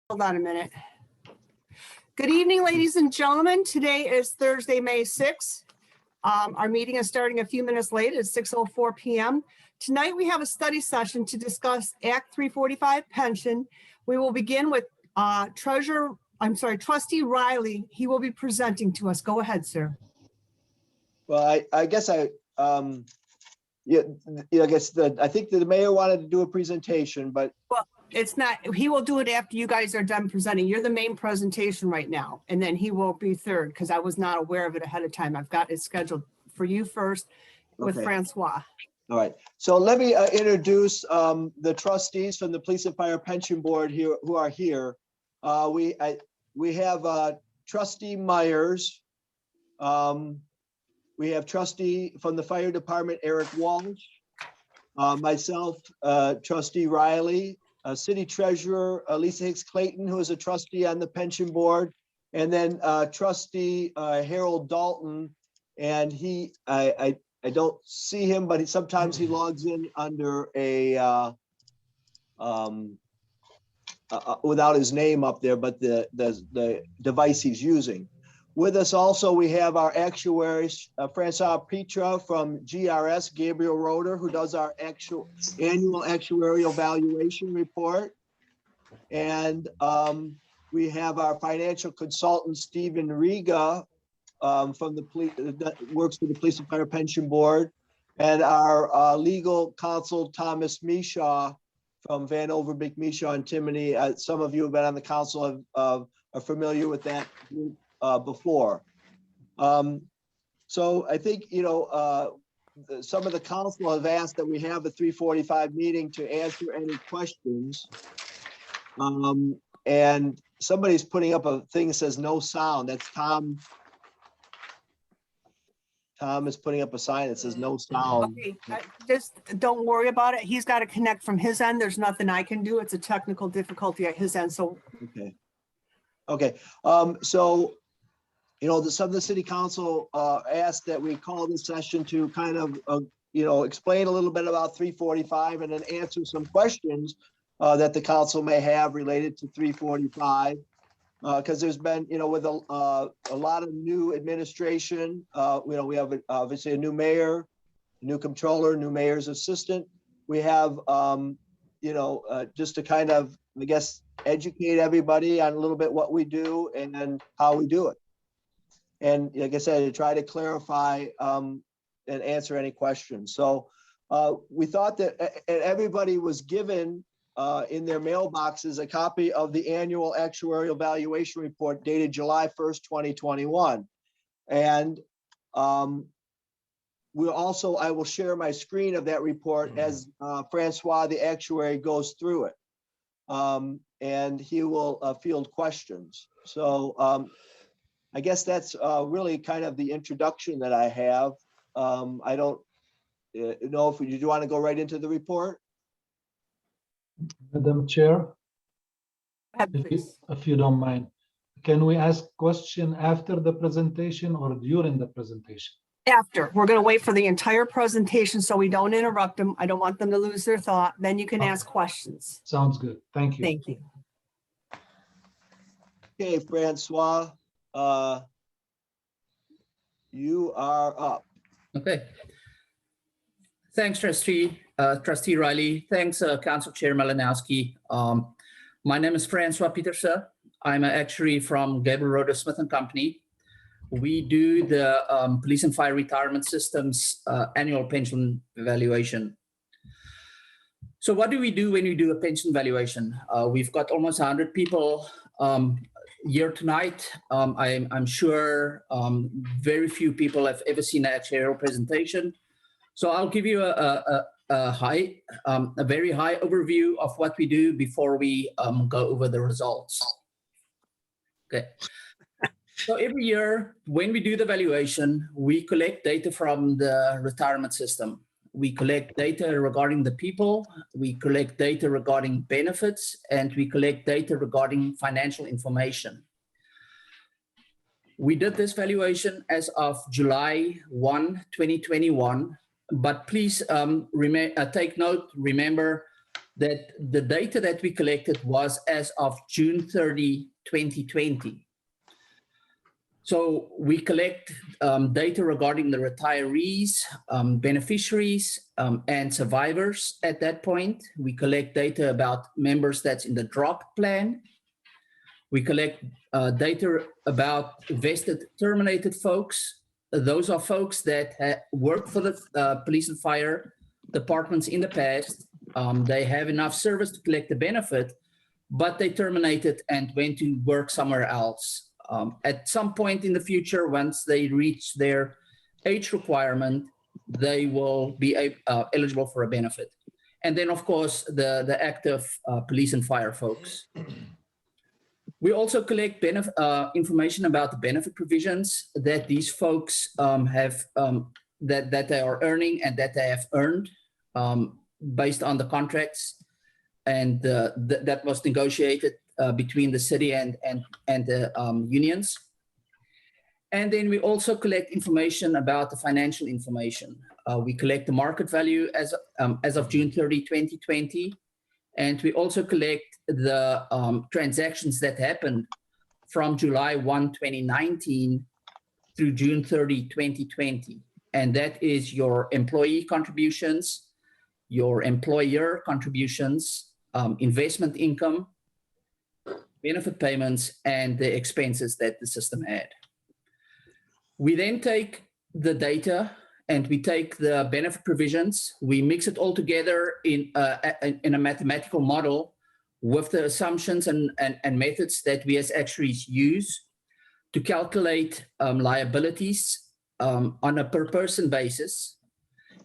Hold on a minute. Good evening, ladies and gentlemen. Today is Thursday, May 6th. Our meeting is starting a few minutes late. It's 6:04 p.m. Tonight, we have a study session to discuss Act 345 pension. We will begin with Trustee Riley. He will be presenting to us. Go ahead, sir. Well, I guess I think the mayor wanted to do a presentation, but Well, it's not, he will do it after you guys are done presenting. You're the main presentation right now, and then he will be third because I was not aware of it ahead of time. I've got it scheduled for you first with Okay. Francois. All right. So let me introduce the trustees from the Police and Fire Pension Board here who are here. We have Trustee Myers. We have Trustee from the Fire Department, Eric Walsh. Myself, Trustee Riley. City Treasurer Lisa Hicks Clayton, who is a trustee on the pension board, and then Trustee Harold Dalton. And I don't see him, but sometimes he logs in under a without his name up there, but the device he's using. With us also, we have our actuaries, Francois Petra from GRS, Gabriel Roeder, who does our annual actuarial valuation report. And we have our financial consultant, Stephen Riga, from the police, that works for the Police and Fire Pension Board, and our legal counsel, Thomas Mishaw from Van Overbeek, Mishaw and Timoney. Some of you have been on the council are familiar with that group before. So I think, some of the council have asked that we have a 3:45 meeting to answer any questions. And somebody's putting up a thing that says no sound. That's Tom. Tom is putting up a sign that says no sound. Okay, just don't worry about it. He's got to connect from his end. There's nothing I can do. It's a technical difficulty at his end. So Okay. Okay. So, some of the city council asked that we call this session to kind of, explain a little bit about 345 and then answer some questions that the council may have related to 345. Because there's been, with a lot of new administration, we have obviously a new mayor, new controller, new mayor's assistant. We have, just to kind of, I guess, educate everybody on a little bit what we do and how we do it. And like I said, to try to clarify and answer any questions. So we thought that everybody was given in their mailboxes a copy of the annual actuarial valuation report dated July 1st, 2021. And I will share my screen of that report as Francois, the actuary, goes through it. And he will field questions. So I guess that's really kind of the introduction that I have. I don't know if you want to go right into the report. Madam Chair, please. if you don't mind, can we ask question after the presentation or during the presentation? After. We're going to wait for the entire presentation so we don't interrupt them. I don't want them to lose their thought. Then you can ask questions. Sounds good. Thank you. Thank you. Okay, Francois, you are up. Okay. Thanks, Trustee Riley. Thanks, Council Chair Malinowski. My name is Francois Petersen. I'm an actuary from Gabriel Roeder Smith & Company. We do the Police and Fire Retirement Systems annual pension valuation. So what do we do when we do a pension valuation? We've got almost 100 people here tonight. I'm sure very few people have ever seen an actuarial presentation. So I'll give you a very high overview of what we do before we go over the results. Okay. So every year when we do the valuation, we collect data from the retirement system. We collect data regarding the people, we collect data regarding benefits, and we collect data regarding financial information. We did this valuation as of July 1, 2021. But please take note, remember, that the data that we collected was as of June 30, 2020. So we collect data regarding the retirees, beneficiaries, and survivors at that point. We collect data about members that's in the drop plan. We collect data about vested terminated folks. Those are folks that worked for the police and fire departments in the past. They have enough service to collect the benefit, but they terminated and went to work somewhere else. At some point in the future, once they reach their age requirement, they will be eligible for a benefit. And then, of course, the active police and fire folks. We also collect information about the benefit provisions that these folks have, that they are earning and that they have earned based on the contracts, and that was negotiated between the city and the unions. And then we also collect information about the financial information. We collect the market value as of June 30, 2020. And we also collect the transactions that happened from July 1, 2019 through June 30, 2020. And that is your employee contributions, your employer contributions, investment income, benefit payments, and the expenses that the system had. We then take the data and we take the benefit provisions, we mix it all together in a mathematical model with the assumptions and methods that we as actuaries use to calculate liabilities on a per person basis.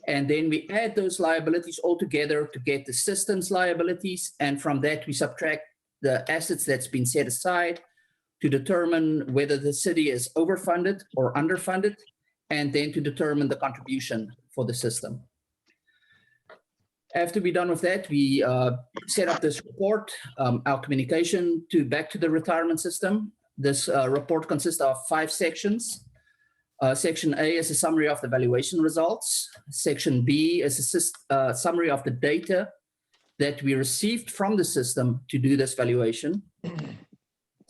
And then we add those liabilities all together to get the system's liabilities. And from that, we subtract the assets that's been set aside to determine whether the city is overfunded or underfunded, and then to determine the contribution for the system. After we're done with that, we set up this report, our communication back to the retirement system. This report consists of 5 sections. Section A is a summary of the valuation results. Section B is a summary of the data that we received from the system to do this valuation.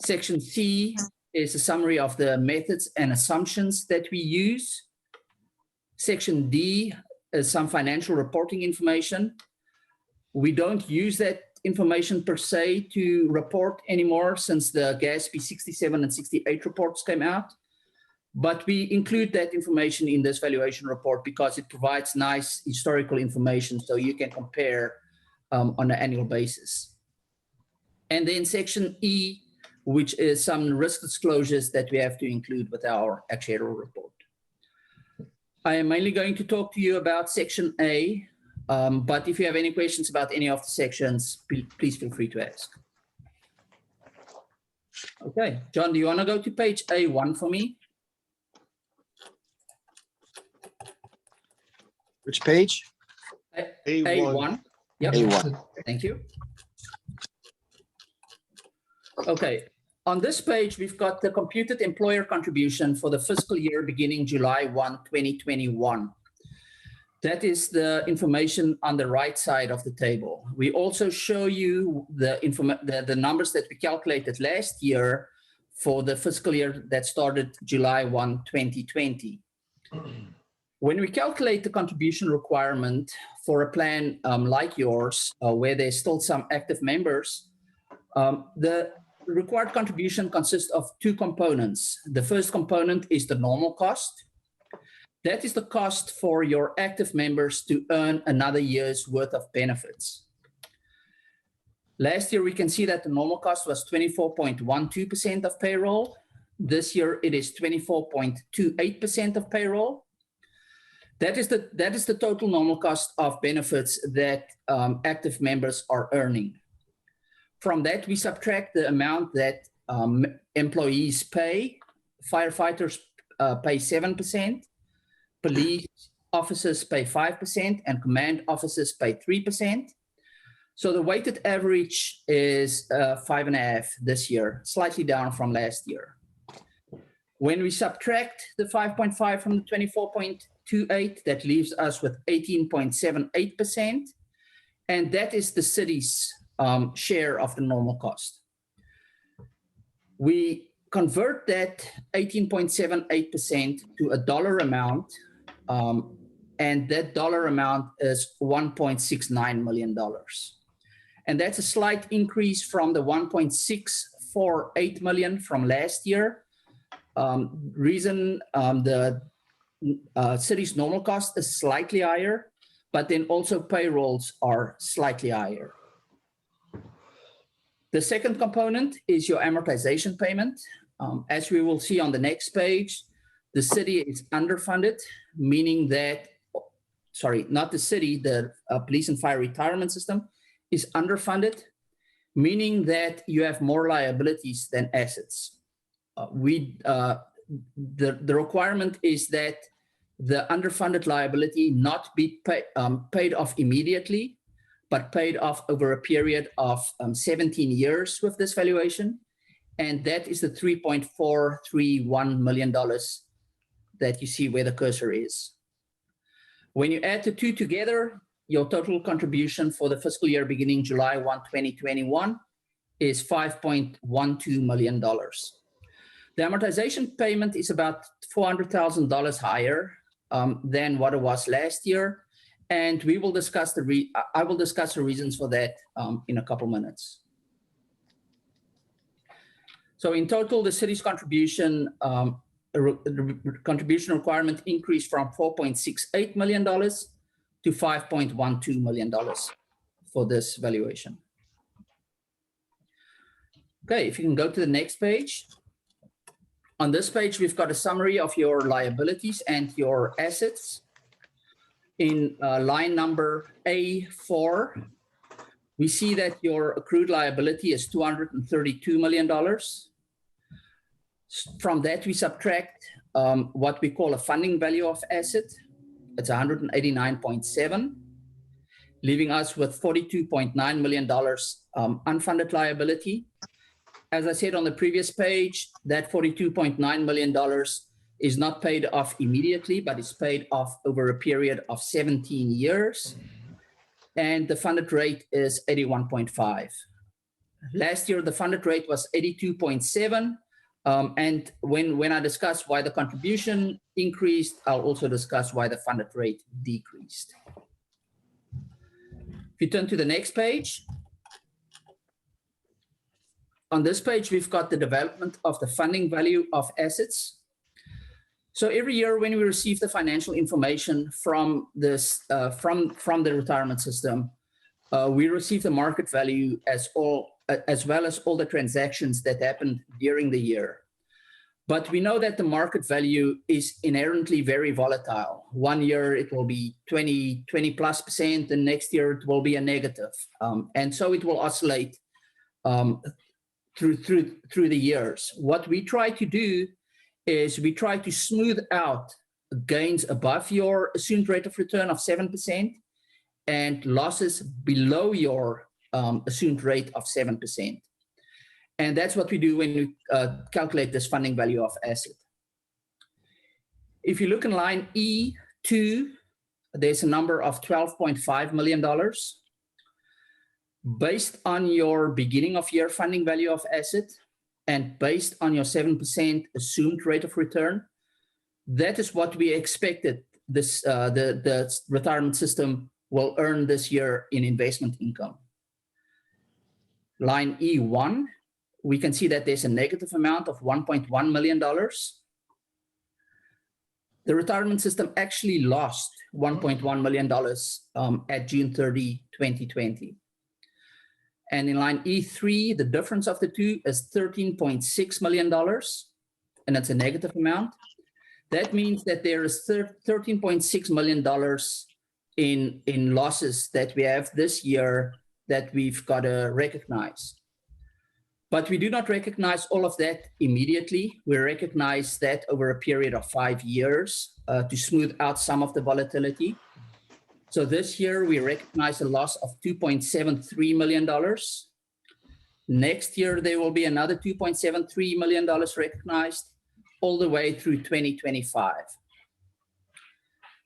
Section C is a summary of the methods and assumptions that we use. Section D is some financial reporting information. We don't use that information per se to report anymore since the GASB 67 and 68 reports came out. But we include that information in this valuation report because it provides nice historical information so you can compare on an annual basis. And then Section E, which is some risk disclosures that we have to include with our actuarial report. I am mainly going to talk to you about Section A, but if you have any questions about any of the sections, please feel free to ask. Okay, John, do you want to go to page A1 for me? Which page? A1. Yep. A1. Thank you. Okay, on this page, we've got the computed employer contribution for the fiscal year beginning July 1, 2021. That is the information on the right side of the table. We also show you the numbers that we calculated last year for the fiscal year that started July 1, 2020. When we calculate the contribution requirement for a plan like yours, where there's still some active members, the required contribution consists of 2 components. The first component is the normal cost. That is the cost for your active members to earn another year's worth of benefits. Last year, we can see that the normal cost was 24.12% of payroll. This year, it is 24.28% of payroll. That is the total normal cost of benefits that active members are earning. From that, we subtract the amount that employees pay. Firefighters pay 7%, police officers pay 5%, and command officers pay 3%. So the weighted average is 5.5 this year, slightly down from last year. When we subtract the 5.5 from the 24.28, that leaves us with 18.78%. and that is the city's share of the normal cost. We convert that 18.78% to a dollar amount, and that dollar amount is $1.69 million. And that's a slight increase from the 1.648 million from last year. The city's normal cost is slightly higher, but then also payrolls are slightly higher. The second component is your amortization payment. As we will see on the next page, the city is underfunded, meaning that, sorry, not the city, the police and fire retirement system is underfunded, meaning that you have more liabilities than assets. The requirement is that the underfunded liability not be paid off immediately, but paid off over a period of 17 years with this valuation. And that is the $3.431 million that you see where the cursor is. When you add the two together, your total contribution for the fiscal year beginning July 1, 2021 is $5.12 million. The amortization payment is about $400,000 higher than what it was last year. And we will discuss I will discuss the reasons for that in a couple minutes. So in total, the city's contribution requirement increased from $4.68 million to $5.12 million for this valuation. Okay, if you can go to the next page. On this page, we've got a summary of your liabilities and your assets. In line number A4, we see that your accrued liability is $232 million. From that, we subtract what we call a funding value of asset. It's 189.7, leaving us with $42.9 million unfunded liability. As I said on the previous page, that $42.9 million is not paid off immediately, but it's paid off over a period of 17 years. And the funded rate is 81.5. Last year, the funded rate was 82.7. And when I discuss why the contribution increased, I'll also discuss why the funded rate decreased. If you turn to the next page. On this page, we've got the development of the funding value of assets. So every year when we receive the financial information from this from the retirement system, we receive the market value as well as all the transactions that happened during the year. But we know that the market value is inherently very volatile. One year it will be 20+%, and next year it will be a negative. And so it will oscillate through the years. What we try to do is we try to smooth out gains above your assumed rate of return of 7% and losses below your assumed rate of 7%. And that's what we do when we calculate this funding value of asset. If you look in line E2, there's a number of $12.5 million. Based on your beginning of year funding value of asset and based on your 7% assumed rate of return, that is what we expected this the retirement system will earn this year in investment income. Line E1, we can see that there's a negative amount of $1.1 million. The retirement system actually lost $1.1 million at June 30, 2020. And in line E3, the difference of the two is $13.6 million, and that's a negative amount. That means that there is $13.6 million in losses that we have this year that we've got to recognize. But we do not recognize all of that immediately. We recognize that over a period of 5 years to smooth out some of the volatility. So this year, we recognize a loss of $2.73 million. Next year, there will be another $2.73 million recognized all the way through 2025.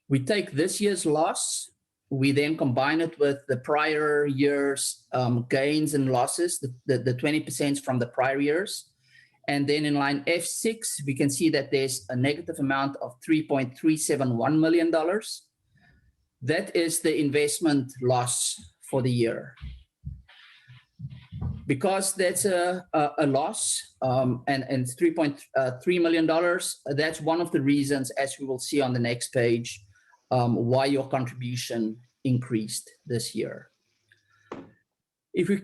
We take this year's loss We then combine it with the prior year's gains and losses, the 20% from the prior years. And then in line F6, we can see that there's a negative amount of $3.371 million. That is the investment loss for the year. Because that's a loss and it's $3.3 million, that's one of the reasons, as we will see on the next page, why your contribution increased this year. If we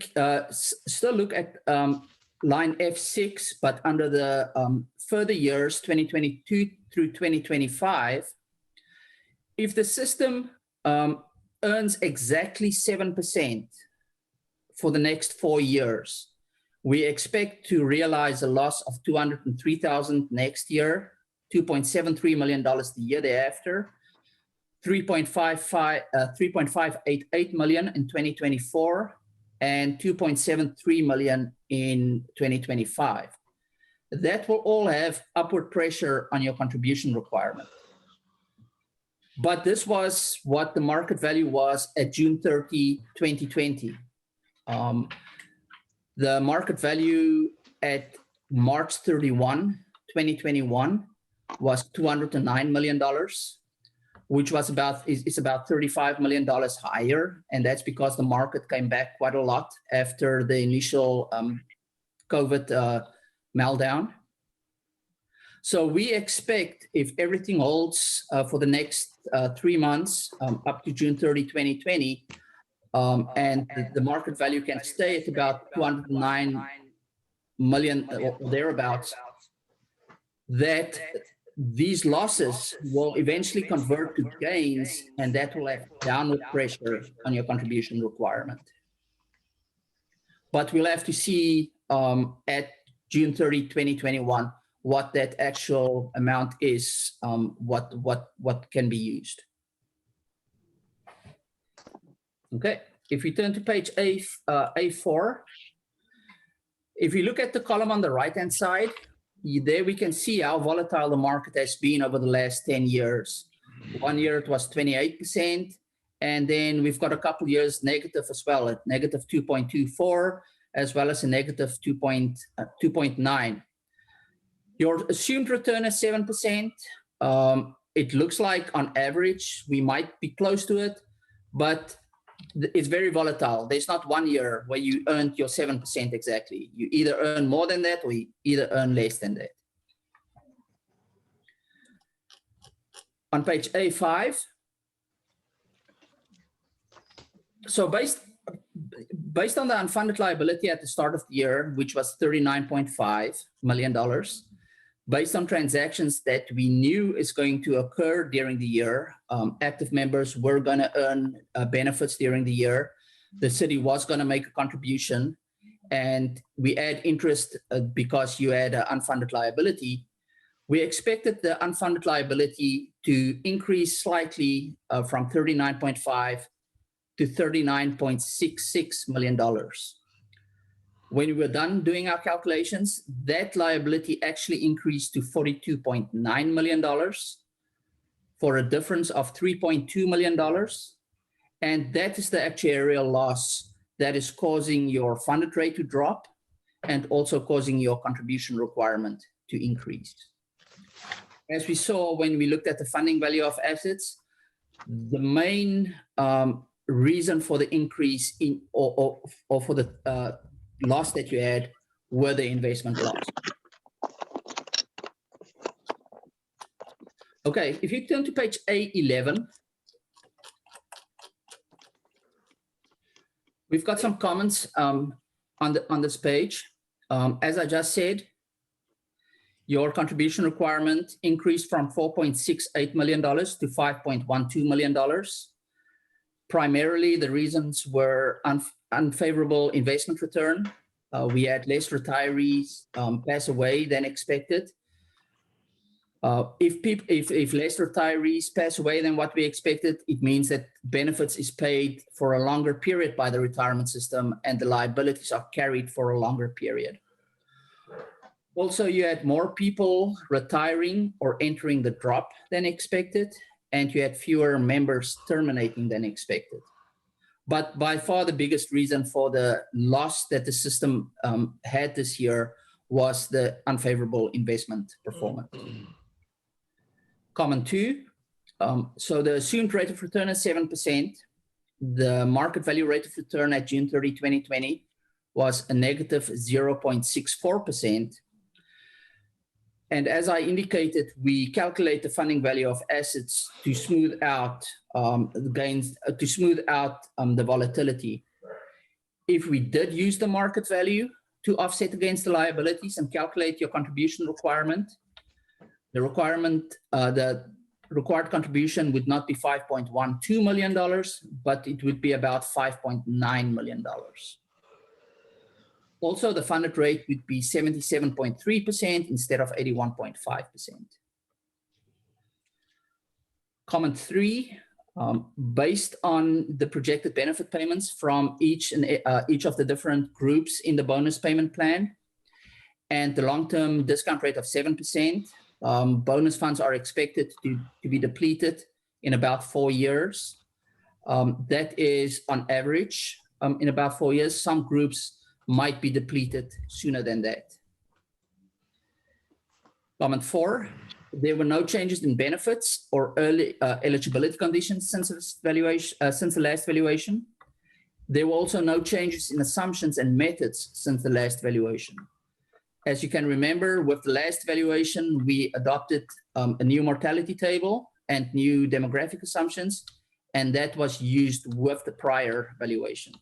still look at line F6, but under the further years, 2022 through 2025, if the system earns exactly 7% for the next 4 years, we expect to realize a loss of $203,000 next year, $2.73 million the year thereafter, $3.588 million in 2024, and $2.73 million in 2025. That will all have upward pressure on your contribution requirement. But this was what the market value was at June 30, 2020. The market value at March 31, 2021 was $209 million, which was about $35 million higher. And that's because the market came back quite a lot after the initial COVID meltdown. So we expect, if everything holds for the next 3 months up to June 30, 2020, and the market value can stay at about 209 million or thereabouts, that these losses will eventually convert to gains, and that will have downward pressure on your contribution requirement. But we'll have to see at June 30, 2021, what that actual amount is, what can be used. Okay, if we turn to page A4, if you look at the column on the right-hand side, there we can see how volatile the market has been over the last 10 years. 1 year it was 28%, and then we've got a couple years negative as well, at negative 2.24, as well as a negative 2.9. Your assumed return is 7%. It looks like on average, we might be close to it, but it's very volatile. There's not 1 year where you earned your 7% exactly. You either earn more than that or you either earn less than that. On page A5, so based on the unfunded liability at the start of the year, which was $39.5 million, based on transactions that we knew is going to occur during the year, active members were going to earn benefits during the year. The city was going to make a contribution, and we add interest because you add an unfunded liability. We expected the unfunded liability to increase slightly from $39.5 to $39.66 million. When we were done doing our calculations, that liability actually increased to $42.9 million for a difference of $3.2 million. And that is the actuarial loss that is causing your funded rate to drop and also causing your contribution requirement to increase. As we saw when we looked at the funding value of assets, the main reason for the increase in or for the loss that you had were the investment loss. Okay, if you turn to page A11, we've got some comments on this page. As I just said, your contribution requirement increased from $4.68 million to $5.12 million. Primarily, the reasons were unfavorable investment return. We had less retirees pass away than expected. If less retirees pass away than what we expected, it means that benefits is paid for a longer period by the retirement system and the liabilities are carried for a longer period. Also, you had more people retiring or entering the drop than expected. and you had fewer members terminating than expected. But by far the biggest reason for the loss that the system had this year was the unfavorable investment performance. Comment 2, so the assumed rate of return is 7%. The market value rate of return at June 30, 2020 was a negative 0.64%. And as I indicated, we calculate the funding value of assets to smooth out the gains, to smooth out the volatility. If we did use the market value to offset against the liabilities and calculate your contribution requirement, the required contribution would not be $5.12 million, but it would be about $5.9 million. Also, the funded rate would be 77.3% instead of 81.5%. Comment 3, based on the projected benefit payments from each of the different groups in the bonus payment plan and the long-term discount rate of 7%, bonus funds are expected to be depleted in about 4 years. That is on average in about 4 years. Some groups might be depleted sooner than that. Comment 4, there were no changes in benefits or early eligibility conditions since the last valuation. There were also no changes in assumptions and methods since the last valuation. As you can remember, with the last valuation, we adopted a new mortality table and new demographic assumptions, and that was used with the prior valuation.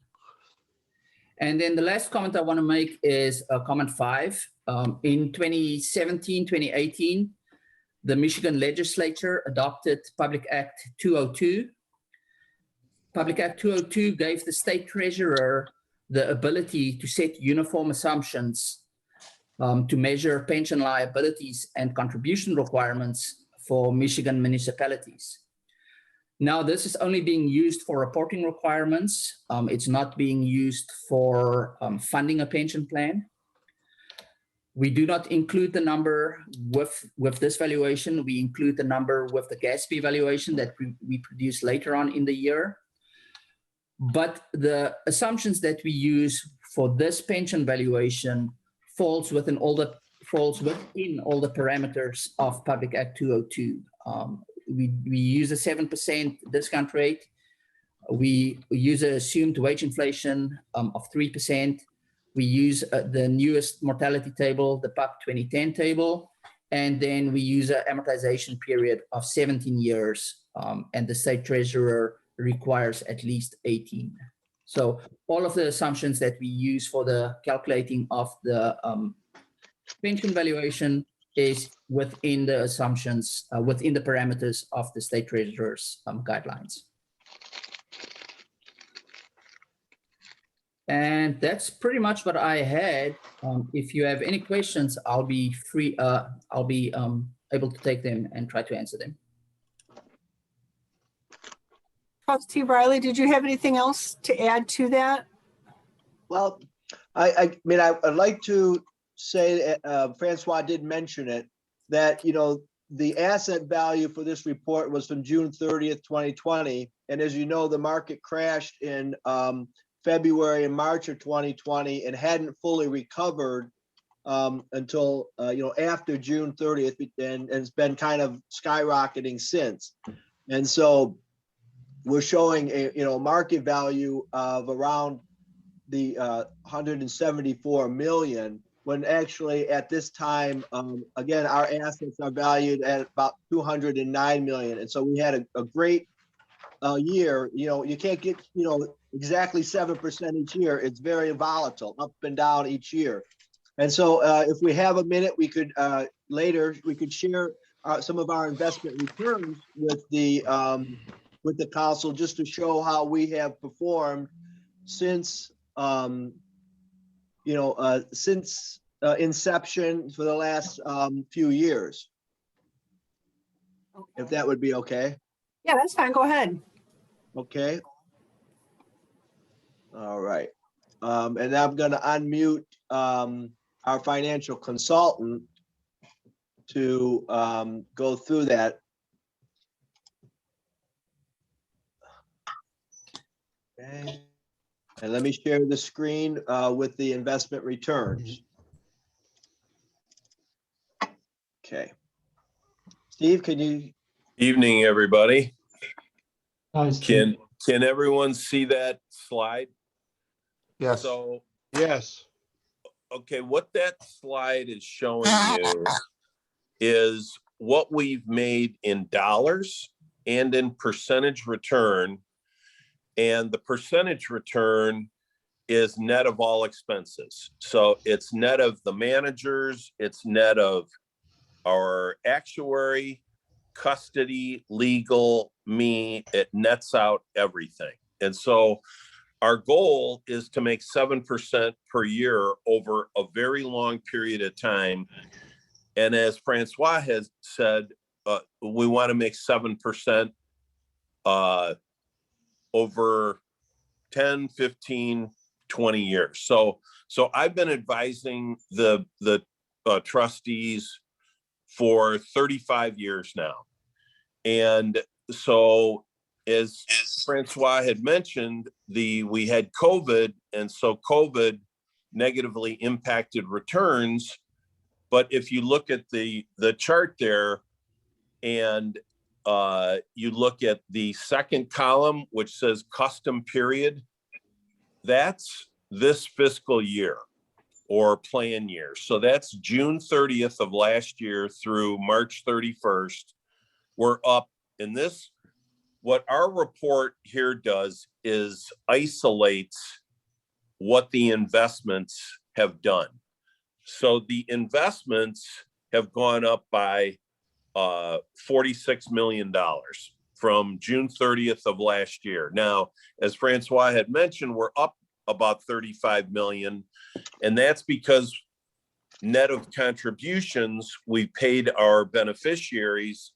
And then the last comment I want to make is comment 5. In 2017, 2018, the Michigan legislature adopted Public Act 202. Public Act 202 gave the state treasurer the ability to set uniform assumptions to measure pension liabilities and contribution requirements for Michigan municipalities. Now, this is only being used for reporting requirements. It's not being used for funding a pension plan. We do not include the number with this valuation. We include the number with the GASP valuation that we produce later on in the year. But the assumptions that we use for this pension valuation falls within all the parameters of Public Act 202. We use a 7% discount rate. We use an assumed wage inflation of 3%. We use the newest mortality table, the PUP 2010 table, and then we use an amortization period of 17 years, and the state treasurer requires at least 18. So all of the assumptions that we use for the calculating of the pension valuation is within the assumptions, within the parameters of the state treasurer's guidelines. And that's pretty much what I had. If you have any questions, I'll be free. I'll be able to take them and try to answer them. Trustee Riley, did you have anything else to add to that? Well, I mean, I'd like to say, Francois did mention it, that, you know, the asset value for this report was from June 30th, 2020. And as you know, the market crashed in February and March of 2020 and hadn't fully recovered until, you know, after June 30th, and it's been kind of skyrocketing since. And so we're showing a, you know, market value of around the 174 million, when actually at this time, again, our assets are valued at about 209 million. And so we had a great year. You know, you can't get, you know, exactly 7% each year. It's very volatile, up and down each year. And so if we have a minute, we could later, we could share some of our investment returns with the council, just to show how we have performed since, you know, since inception for the last few years. Okay. If that would be okay. Yeah, that's fine. Go ahead. Okay. All right. And I'm going to unmute our financial consultant to go through that. Okay. And let me share the screen with the investment returns. Okay. Steve, can you? Evening, everybody. Hi, Steve. Can everyone see that slide? Yes. So, Yes. okay, what that slide is showing you is what we've made in dollars and in percentage return. And the percentage return is net of all expenses. So it's net of the managers, it's net of our actuary, custody, legal, me, it nets out everything. And so our goal is to make 7% per year over a very long period of time. And as Francois has said, we want to make 7% over 10, 15, 20 years. So I've been advising the trustees for 35 years now. And so as Francois had mentioned, we had COVID, and so COVID negatively impacted returns. But if you look at the chart there, and you look at the second column, which says custom period, that's this fiscal year or plan year. So that's June 30th of last year through March 31st. We're up in this. What our report here does is isolates what the investments have done. So the investments have gone up by $46 million from June 30th of last year. Now, as Francois had mentioned, we're up about 35 million, and that's because net of contributions, we paid our beneficiaries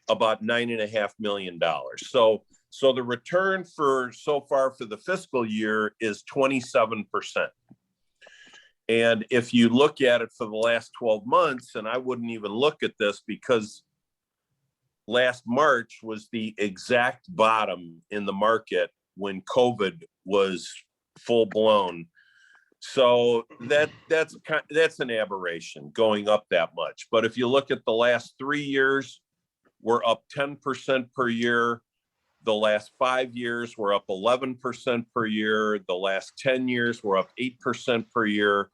about $9.5 million. So the return for so far for the fiscal year is 27%. And if you look at it for the last 12 months, and I wouldn't even look at this because last March was the exact bottom in the market when COVID was full blown. So that's an aberration going up that much. But if you look at the last 3 years, we're up 10% per year. The last 5 years, we're up 11% per year. The last 10 years, we're up 8% per year.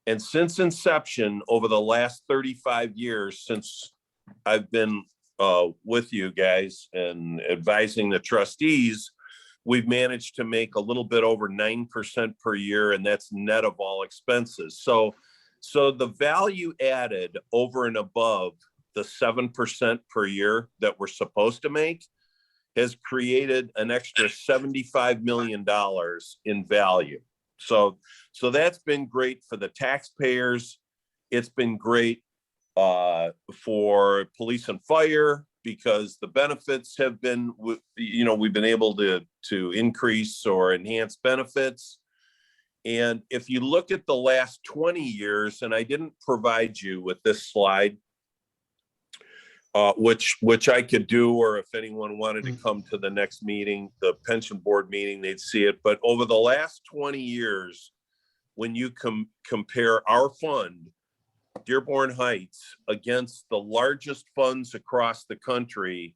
And since inception, over the last 35 years, since I've been with you guys and advising the trustees, we've managed to make a little bit over 9% per year, and that's net of all expenses. So the value added over and above the 7% per year that we're supposed to make has created an extra $75 million in value. So that's been great for the taxpayers. It's been great for police and fire because the benefits have been, we've been able to increase or enhance benefits. And if you look at the last 20 years, and I didn't provide you with this slide, which I could do, or if anyone wanted to come to the next meeting, the pension board meeting, they'd see it. But over the last 20 years, when you compare our fund, Dearborn Heights, against the largest funds across the country,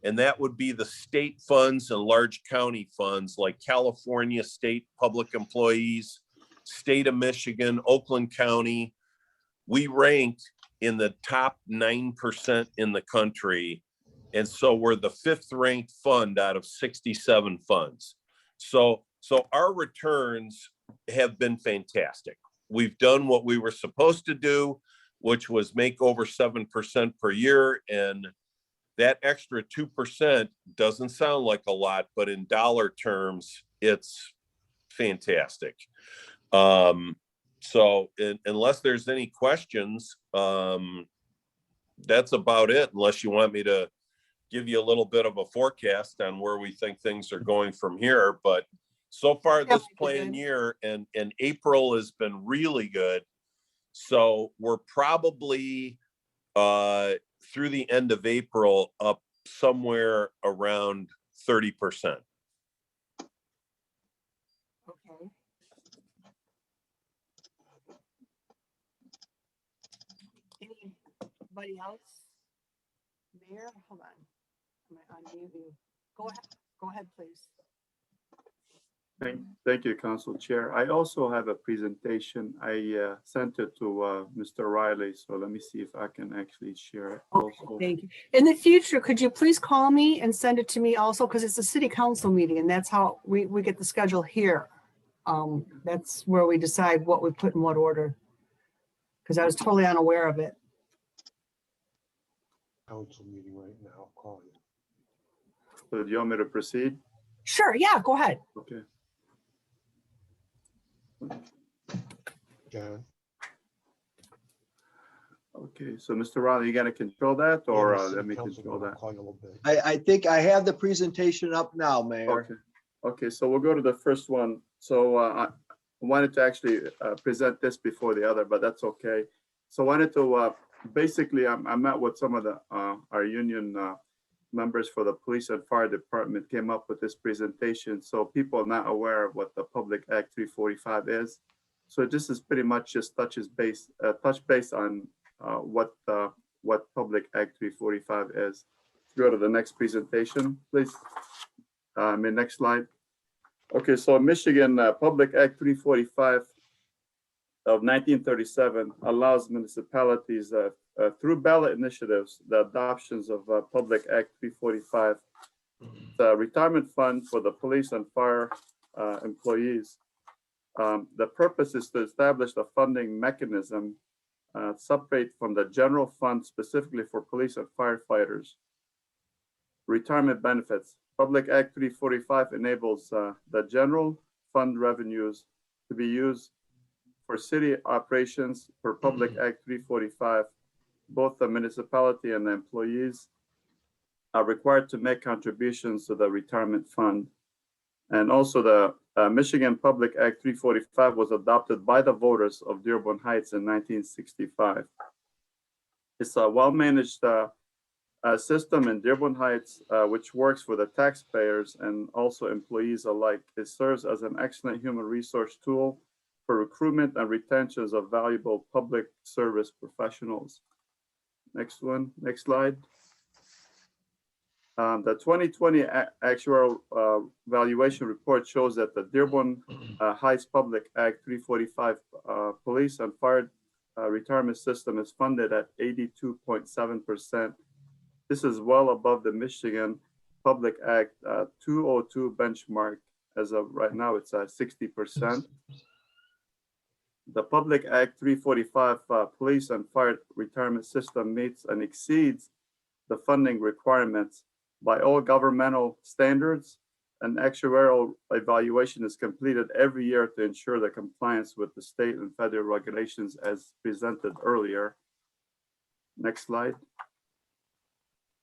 and that would be the state funds and large county funds like California State Public Employees, State of Michigan, Oakland County, we rank in the top 9% in the country. And so we're the 5th ranked fund out of 67 funds. So our returns have been fantastic. We've done what we were supposed to do, which was make over 7% per year. And that extra 2% doesn't sound like a lot, but in dollar terms, it's fantastic. So unless there's any questions, that's about it, unless you want me to give you a little bit of a forecast on where we think things are going from here. But so far this plan year and April has been really good. So we're probably through the end of April up somewhere around 30%. Anybody else? Mayor, hold on. Am I unmuting? Go ahead, please. Thank you, Council Chair. I also have a presentation. I sent it to Mr. Riley, so let me see if I can actually share it also. Thank you. In the future, could you please call me and send it to me also? Because it's a city council meeting and that's how we get the schedule here. That's where we decide what we put in what order. Because I was totally unaware of it. Council meeting right now. I'll call you. So do you want me to proceed? Sure, yeah, go ahead. Okay. John? Okay, so Mr. Riley, you gonna control that or Yeah, the let me city control councilman, I'll that? call you a little bit. I think I have the presentation up now, Mayor. Okay, okay, so we'll go to the first one. So I wanted to actually present this before the other, but that's okay. So I wanted to, basically, I met with some of the our union members for the police and fire department, came up with this presentation. So people are not aware of what the Public Act 345 is. So this is pretty much just touch base on what Public Act 345 is. Go to the next presentation, please. Next slide. Okay, so Michigan Public Act 345 of 1937 allows municipalities through ballot initiatives, the adoptions of Public Act 345, the retirement fund for the police and fire employees. The purpose is to establish the funding mechanism separate from the general fund specifically for police and firefighters. Retirement benefits. Public Act 345 enables the general fund revenues to be used for city operations. For Public Act 345, both the municipality and the employees are required to make contributions to the retirement fund. And also the Michigan Public Act 345 was adopted by the voters of Dearborn Heights in 1965. It's a well-managed system in Dearborn Heights, which works for the taxpayers and also employees alike. It serves as an excellent human resource tool for recruitment and retentions of valuable public service professionals. Next one, next slide. The 2020 actuarial valuation report shows that the Dearborn Heights Public Act 345 police and fire retirement system is funded at 82.7%. This is well above the Michigan Public Act 202 benchmark. As of right now, it's at 60%. The Public Act 345 police and fire retirement system meets and exceeds the funding requirements by all governmental standards. An actuarial evaluation is completed every year to ensure the compliance with the state and federal regulations as presented earlier. Next slide.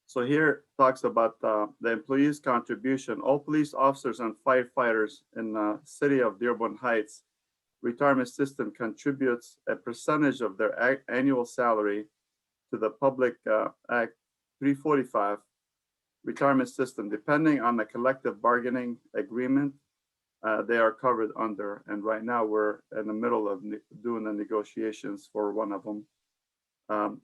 So here talks about the employees' contribution. All police officers and firefighters in the city of Dearborn Heights retirement system contributes a percentage of their annual salary to the Public Act 345 retirement system. Depending on the collective bargaining agreement they are covered under. And right now we're in the middle of doing the negotiations for one of them.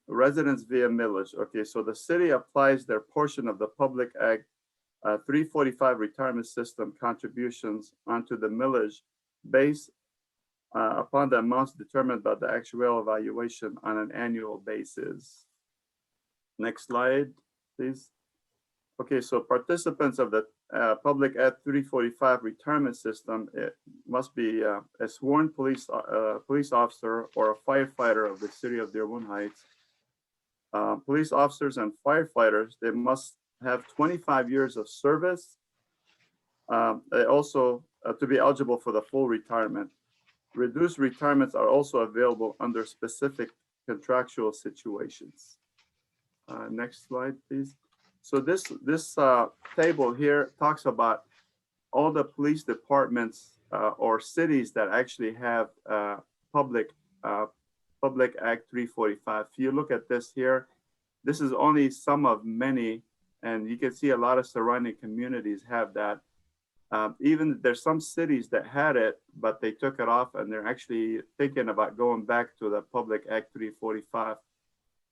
Residents via millage. Okay, so the city applies their portion of the Public Act 345 retirement system contributions onto the millage based upon the amounts determined by the actuarial evaluation on an annual basis. Next slide, please. Okay, so participants of the Public Act 345 retirement system, it must be a sworn police officer or a firefighter of the city of Dearborn Heights. Police officers and firefighters, they must have 25 years of service. They also to be eligible for the full retirement. Reduced retirements are also available under specific contractual situations. Next slide, please. So this table here talks about all the police departments or cities that actually have Public Act 345. If you look at this here, this is only some of many, and you can see a lot of surrounding communities have that. Even there's some cities that had it, but they took it off and they're actually thinking about going back to the Public Act 345.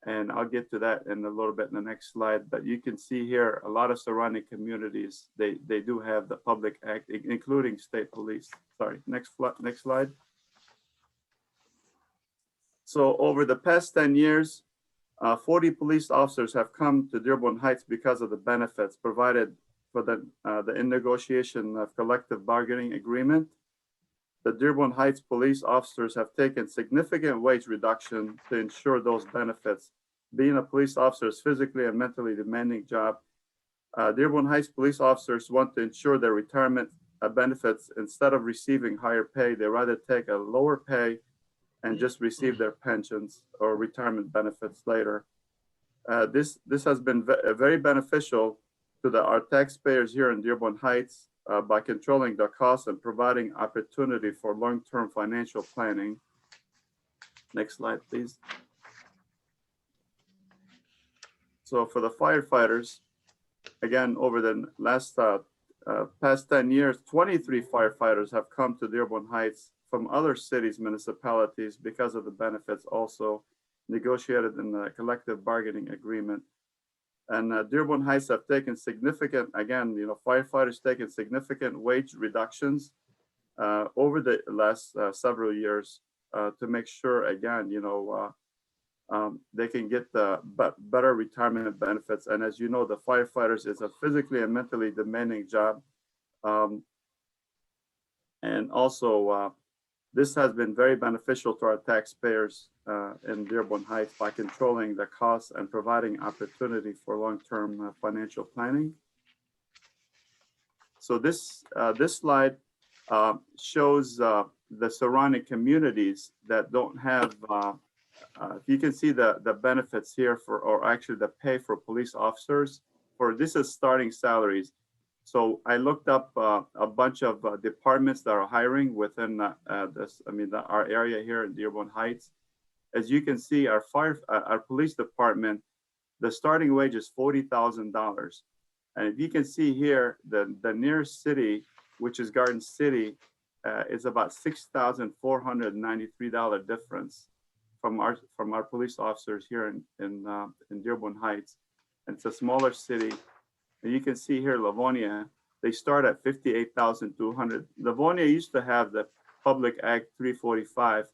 And I'll get to that in a little bit in the next slide. But you can see here a lot of surrounding communities. They do have the public act, including state police. Sorry, next slide. So over the past 10 years, 40 police officers have come to Dearborn Heights because of the benefits provided for the in negotiation of collective bargaining agreement. The Dearborn Heights police officers have taken significant wage reduction to ensure those benefits. Being a police officer is physically and mentally demanding job. Dearborn Heights police officers want to ensure their retirement benefits. Instead of receiving higher pay, they rather take a lower pay and just receive their pensions or retirement benefits later. This has been very beneficial to our taxpayers here in Dearborn Heights by controlling the costs and providing opportunity for long-term financial planning. Next slide, please. So for the firefighters, again, over the last past 10 years, 23 firefighters have come to Dearborn Heights from other cities, municipalities, because of the benefits also negotiated in the collective bargaining agreement. And Dearborn Heights have taken significant, again, firefighters taken significant wage reductions over the last several years to make sure, again, they can get the better retirement benefits. And as you know, the firefighters is a physically and mentally demanding job. And also, this has been very beneficial to our taxpayers in Dearborn Heights by controlling the costs and providing opportunity for long-term financial planning. So this slide shows the surrounding communities that don't have, you can see the benefits here or actually the pay for police officers. This is starting salaries. So I looked up a bunch of departments that are hiring within our area here in Dearborn Heights. As you can see, our police department, the starting wage is $40,000. And if you can see here, the nearest city, which is Garden City, is about $6,493 difference from our police officers here in Dearborn Heights. And it's a smaller city. And you can see here, Livonia, they start at $58,200. Livonia used to have the Public Act 345,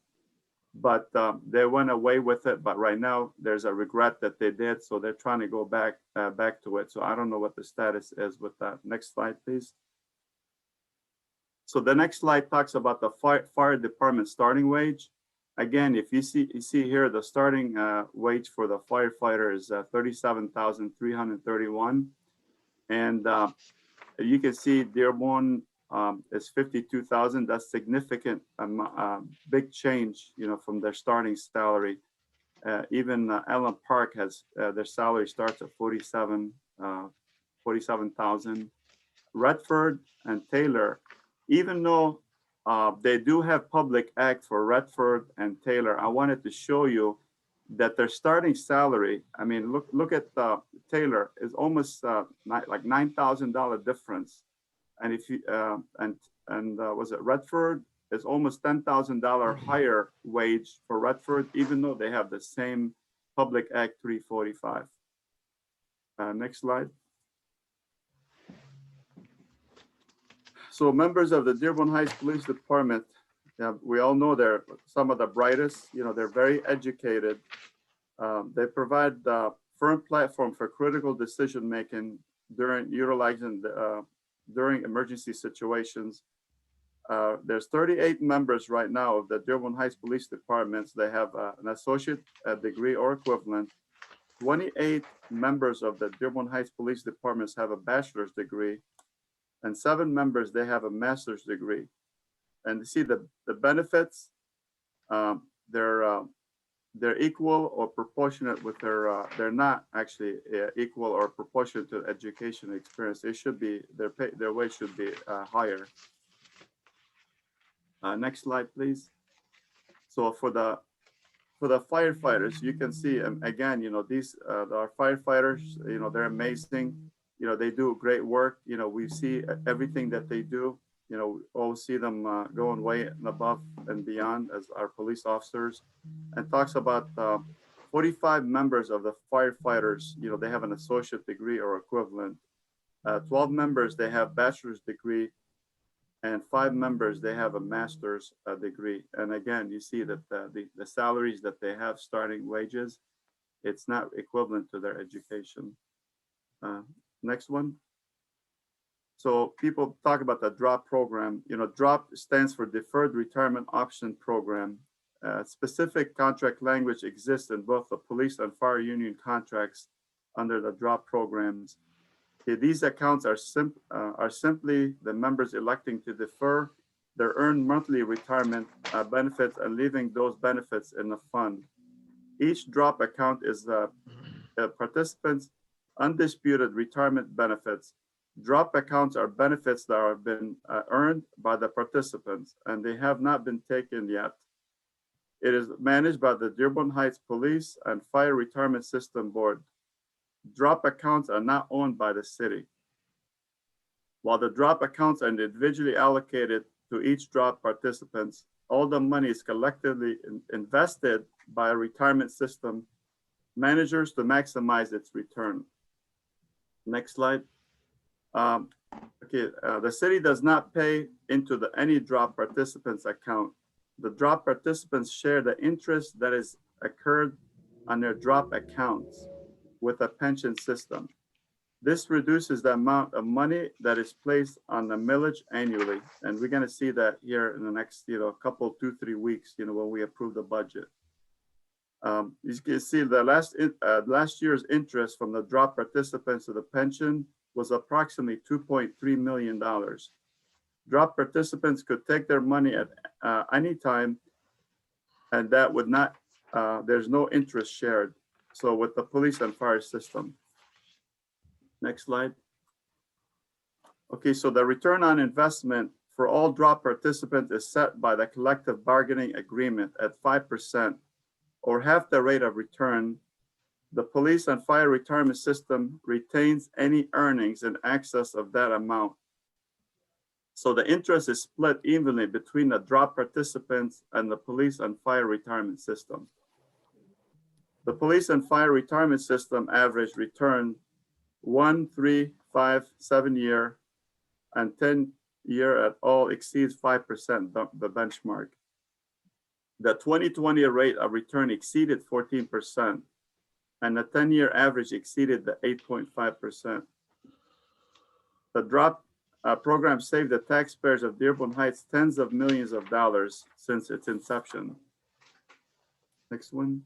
but they went away with it. But right now, there's a regret that they did, so they're trying to go back to it. So I don't know what the status is with that. Next slide, please. So the next slide talks about the fire department starting wage. Again, if you see here, the starting wage for the firefighter is $37,331. And you can see Dearborn is $52,000. That's significant, big change, from their starting salary. Even Allen Park has their salary starts at $47,000. Redford and Taylor, even though they do have public act for Redford and Taylor, I wanted to show you that their starting salary, I mean, look at Taylor, is almost like $9,000 difference. And if you, was it Redford, is almost $10,000 higher wage for Redford, even though they have the same Public Act 345. Next slide. So members of the Dearborn Heights Police Department, we all know they're some of the brightest, they're very educated. They provide a firm platform for critical decision-making during emergency situations. There's 38 members right now of the Dearborn Heights Police Departments. They have an associate degree or equivalent. 28 members of the Dearborn Heights Police Departments have a bachelor's degree, and 7 members, they have a master's degree. And you see the benefits, they're equal or proportionate with they're not actually equal or proportionate to education experience. They should be, their wage should be higher. Next slide, please. So for the firefighters, you can see, again, these our firefighters, they're amazing. They do great work. We see everything that they do. We always see them going way and above and beyond as our police officers. And talks about 45 members of the firefighters, they have an associate degree or equivalent. 12 members, they have bachelor's degree, and 5 members, they have a master's degree. And again, you see that the salaries that they have, starting wages, it's not equivalent to their education. Next one. So people talk about the DROP program. DROP stands for Deferred Retirement Option Program. Specific contract language exists in both the police and fire union contracts under the DROP programs. These accounts are simply the members electing to defer their earned monthly retirement benefits and leaving those benefits in the fund. Each DROP account is the participant's undisputed retirement benefits. DROP accounts are benefits that have been earned by the participants, and they have not been taken yet. It is managed by the Dearborn Heights Police and Fire Retirement System Board. DROP accounts are not owned by the city. While the DROP accounts are individually allocated to each DROP participants, all the money is collectively invested by a retirement system managers to maximize its return. Next slide. The city does not pay into any DROP participants account. The DROP participants share the interest that is occurred on their DROP accounts with a pension system. This reduces the amount of money that is placed on the millage annually. And we're going to see that here in the next, couple, 2-3 weeks, when we approve the budget. You can see the last year's interest from the DROP participants to the pension was approximately $2.3 million. DROP participants could take their money at any time, and that would not, there's no interest shared. So with the police and fire system. Next slide. Okay, so the return on investment for all DROP participants is set by the collective bargaining agreement at 5% or half the rate of return. The police and fire retirement system retains any earnings in excess of that amount. So the interest is split evenly between the DROP participants and the police and fire retirement system. The police and fire retirement system average return 1, 3, 5, 7 year and 10 year at all exceeds 5%, the benchmark. The 2020 rate of return exceeded 14%, and the 10-year average exceeded the 8.5%. The DROP program saved the taxpayers of Dearborn Heights tens of millions of dollars since its inception. Next one.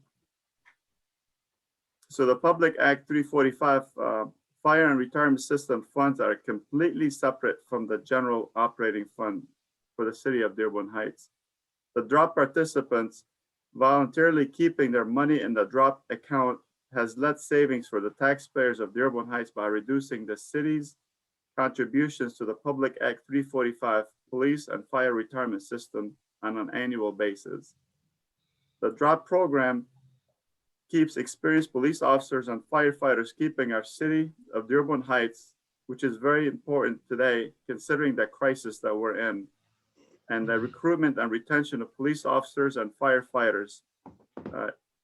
So the Public Act 345 fire and retirement system funds are completely separate from the general operating fund for the city of Dearborn Heights. The DROP participants voluntarily keeping their money in the DROP account has led savings for the taxpayers of Dearborn Heights by reducing the city's contributions to the Public Act 345 police and fire retirement system on an annual basis. The DROP program keeps experienced police officers and firefighters, keeping our city of Dearborn Heights, which is very important today, considering the crisis that we're in, and the recruitment and retention of police officers and firefighters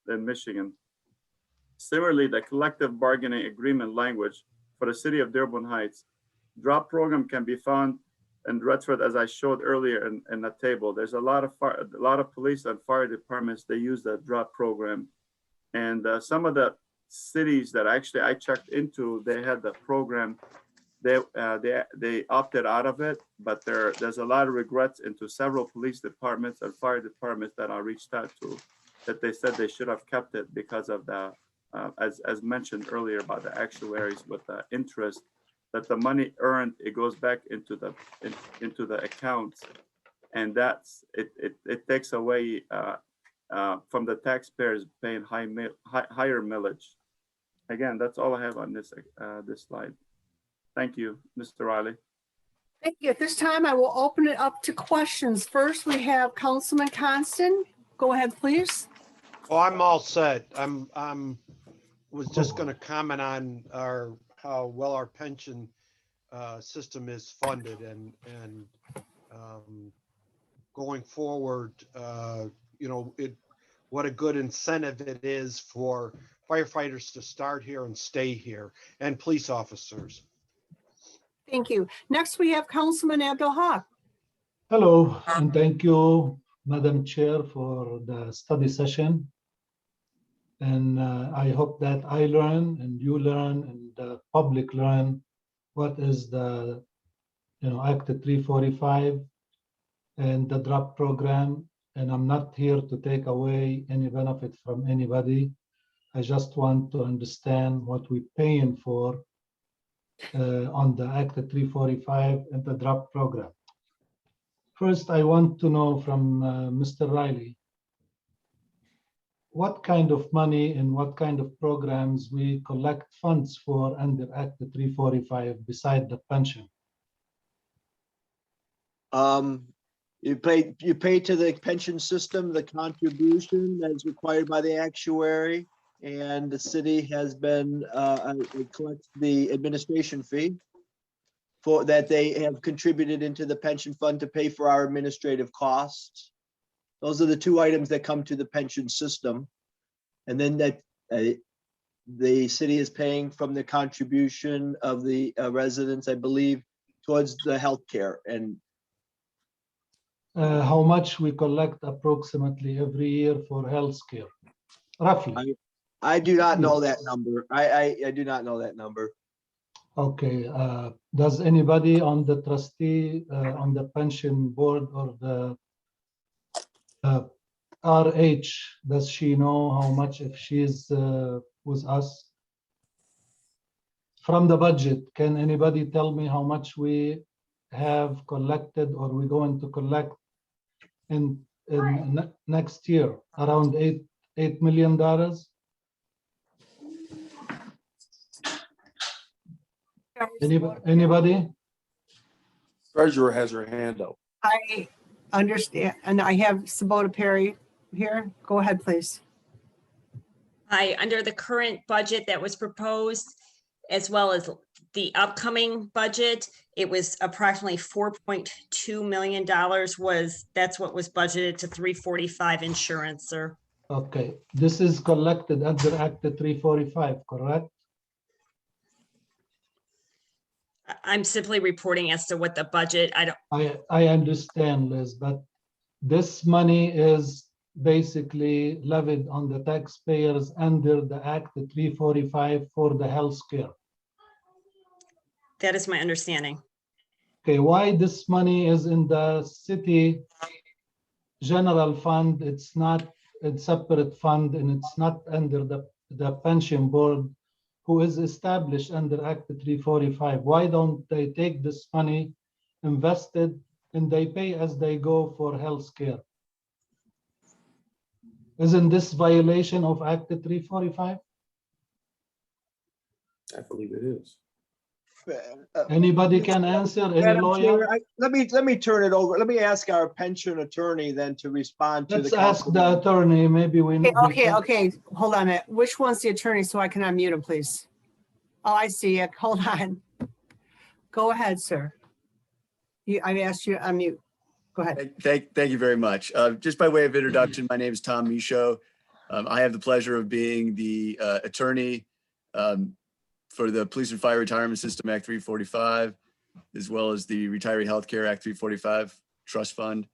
in Michigan. Similarly, the collective bargaining agreement language for the city of Dearborn Heights DROP program can be found in Redford, as I showed earlier in the table. There's a lot of police and fire departments, they use the DROP program. And some of the cities that actually I checked into, they had the program, they opted out of it, but there's a lot of regrets into several police departments and fire departments that I reached out to, that they said they should have kept it because of the, as mentioned earlier about the actuaries with the interest, that the money earned, it goes back into the accounts, and that's it takes away from the taxpayers paying higher millage. Again, that's all I have on this slide. Thank you, Mr. Riley. Thank you. At this time, I will open it up to questions. First, we have Councilman Constant. Go ahead, please. Oh, I'm all set. Was just going to comment on how well our pension system is funded, and going forward, what a good incentive it is for firefighters to start here and stay here, and police officers. Thank you. Next, we have Councilman Abdul Haq. Hello, and thank you, Madam Chair, for the study session. And I hope that I learn and you learn and the public learn what is the, Act 345 and the DROP program. And I'm not here to take away any benefit from anybody. I just want to understand what we're paying for on the Act 345 and the DROP program. First, I want to know from Mr. Riley, what kind of money and what kind of programs we collect funds for under Act 345 beside the pension? You pay to the pension system the contribution that's required by the actuary, and the city has been collects the administration fee for that they have contributed into the pension fund to pay for our administrative costs. Those are the two items that come to the pension system. And then that the city is paying from the contribution of the residents, I believe, towards the healthcare. And How much we collect approximately every year for healthcare, roughly? I do not know that number. I do not know that number. Okay, does anybody on the trustee, on the pension board or the RH, does she know how much if she's with us? From the budget, can anybody tell me how much we have collected or we're going to collect in next year? Around $8 million? Anybody? Treasurer has her hand up. I understand, and I have Sabota Perry here. Go ahead, please. Hi, under the current budget that was proposed, as well as the upcoming budget, it was approximately $4.2 million that's what was budgeted to 345 insurance, sir. Okay, this is collected under Act 345, correct? I'm simply reporting as to what the budget, I understand, Liz, but this money is basically levied on the taxpayers under the Act 345 for the health care. that is my understanding. Okay, why this money is in the city general fund? It's not a separate fund and it's not under the pension board, who is established under Act 345. Why don't they take this money, invested, and they pay as they go for health care? Isn't this violation of Act 345? I believe it is. Anybody can answer, any Madam lawyer? Chair, let me turn it over. Let me ask our pension attorney then to respond to the Let's ask council. the attorney, maybe we. Okay, hold on a minute. Which one's the attorney so I can unmute him, please? Oh, I see it. Hold on. Go ahead, sir. I asked you to unmute. Go ahead. Thank you very much. Just by way of introduction, my name is Tom Michaud. I have the pleasure of being the attorney for the Police and Fire Retirement System Act 345, as well as the Retiree Healthcare Act 345 Trust Fund.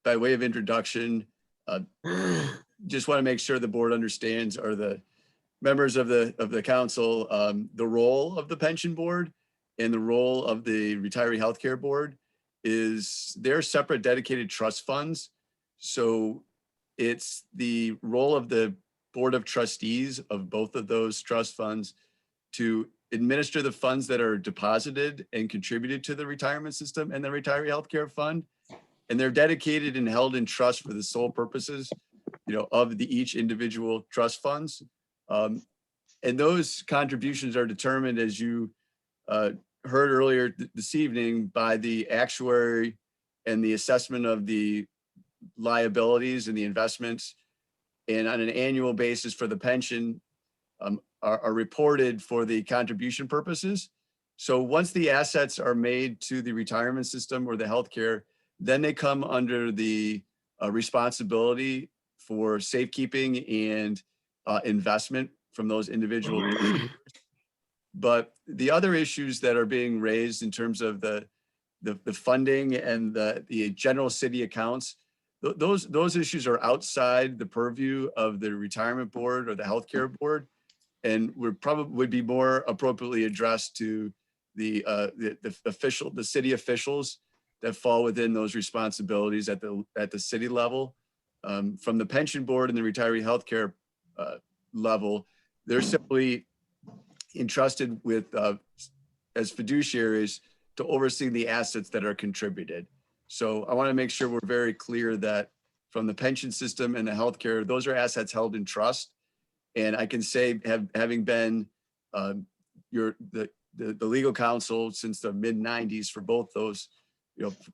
By way of introduction, just want to make sure the board understands, or the members of the council, the role of the pension board and the role of the Retiree Healthcare Board is they're separate dedicated trust funds. So it's the role of the Board of Trustees of both of those trust funds to administer the funds that are deposited and contributed to the retirement system and the Retiree Healthcare Fund. And they're dedicated and held in trust for the sole purposes, of each individual trust funds. And those contributions are determined, as you heard earlier this evening, by the actuary and the assessment of the liabilities and the investments. And on an annual basis for the pension are reported for the contribution purposes. So once the assets are made to the retirement system or the healthcare, then they come under the responsibility for safekeeping and investment from those individual. But the other issues that are being raised in terms of the funding and the general city accounts, those issues are outside the purview of the retirement board or the healthcare board, and would be more appropriately addressed to the city officials that fall within those responsibilities at the city level. From the pension board and the retiree healthcare level, they're simply entrusted with as fiduciaries to oversee the assets that are contributed. So I want to make sure we're very clear that from the pension system and the healthcare, those are assets held in trust. And I can say, having been the legal counsel since the mid-90s for both those,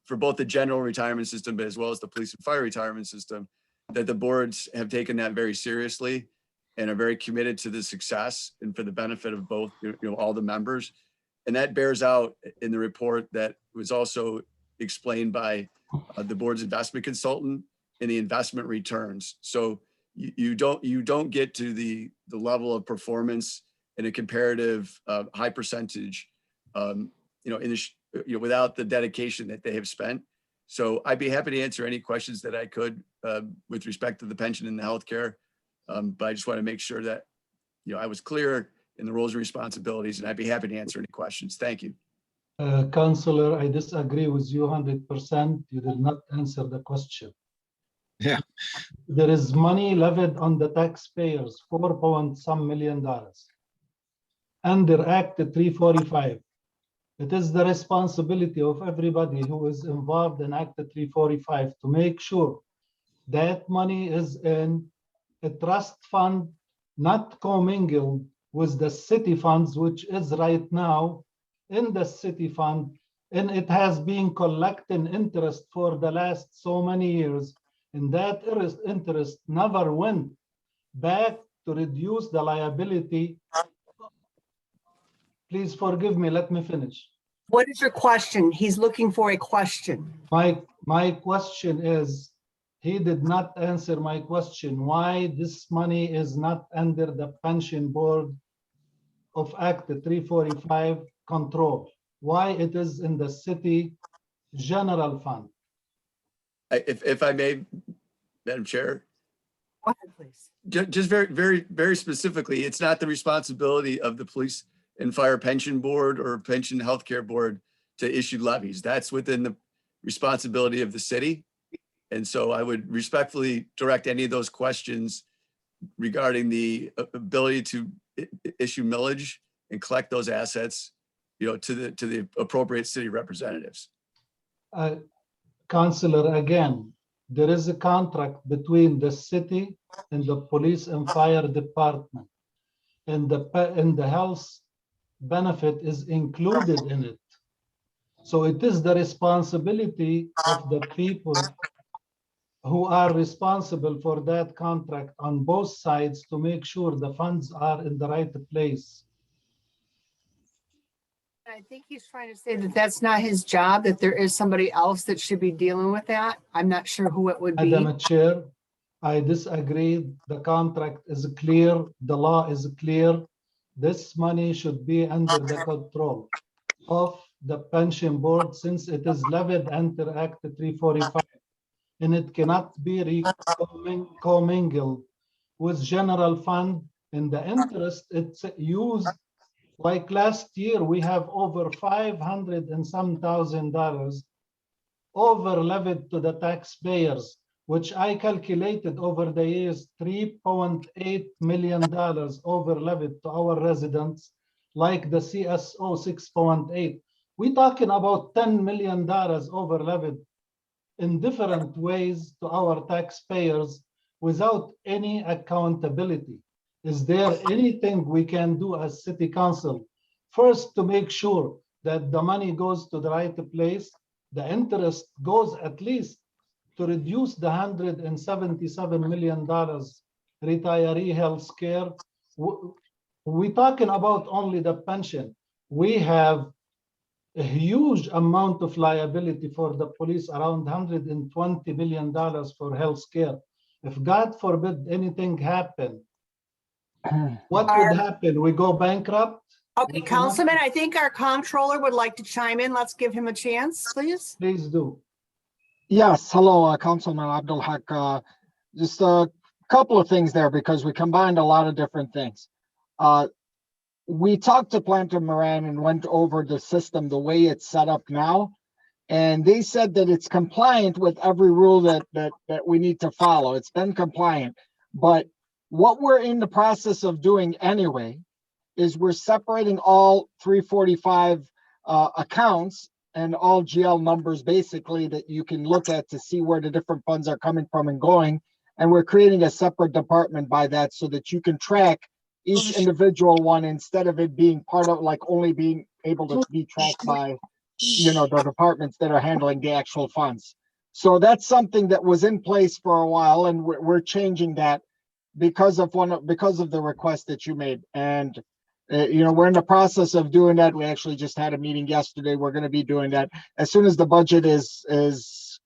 for both the general retirement system, but as well as the police and fire retirement system, that the boards have taken that very seriously and are very committed to the success and for the benefit of both, all the members. And that bears out in the report that was also explained by the board's investment consultant in the investment returns. So you don't get to the level of performance in a comparative high percentage, without the dedication that they have spent. So I'd be happy to answer any questions that I could with respect to the pension and the healthcare. But I just want to make sure that, I was clear in the roles and responsibilities, and I'd be happy to answer any questions. Thank you. Counselor, I disagree with you 100%. You did not answer the question. Yeah. There is money levied on the taxpayers, $4 million under Act 345. It is the responsibility of everybody who is involved in Act 345 to make sure that money is in a trust fund, not commingled with the city funds, which is right now in the city fund, and it has been collecting interest for the last so many years, and that interest never went back to reduce the liability. Please forgive me, let me finish. What is your question? He's looking for a question. My question is, he did not answer my question, why this money is not under the pension board of Act 345 control, why it is in the city general fund. If I may, Madam Chair. Go ahead, please. Just very specifically, it's not the responsibility of the police and fire pension board or pension healthcare board to issue levies. That's within the responsibility of the city. And so I would respectfully direct any of those questions regarding the ability to issue millage and collect those assets, to the appropriate city representatives. Councillor, again, there is a contract between the city and the police and fire department, and the health benefit is included in it. So it is the responsibility of the people who are responsible for that contract on both sides to make sure the funds are in the right place. I think he's trying to say that that's not his job, that there is somebody else that should be dealing with that. I'm not sure who it would be. Madam Chair, I disagree. The contract is clear. The law is clear. This money should be under the control of the pension board since it is levied under Act 345. And it cannot be commingled with general fund, and the interest it's used. Like last year, we have over $500 and some thousand over levied to the taxpayers, which I calculated over the years, $3.8 million over levied to our residents, like the CSO 6.8. We're talking about $10 million over levied in different ways to our taxpayers without any accountability. Is there anything we can do as city council? First, to make sure that the money goes to the right place, the interest goes at least to reduce the $177 million retiree health care. We're talking about only the pension. We have a huge amount of liability for the police, around $120 million for health care. If God forbid anything happen, what would happen? We go bankrupt? Okay, Councilman, I think our comptroller would like to chime in. Let's give him a chance, please. Please do. Yes, hello, Councilman Abdul Haq. Just a couple of things there because we combined a lot of different things. We talked to Planter Moran and went over the system, the way it's set up now. And they said that it's compliant with every rule that we need to follow. It's been compliant. But what we're in the process of doing anyway is we're separating all 345 accounts and all GL numbers basically that you can look at to see where the different funds are coming from and going. And we're creating a separate department by that so that you can track each individual one instead of it being part of like only being able to be tracked by, you know, the departments that are handling the actual funds. So that's something that was in place for a while, and we're changing that because of the request that you made. And you know, we're in the process of doing that. We actually just had a meeting yesterday. We're going to be doing that as soon as the budget is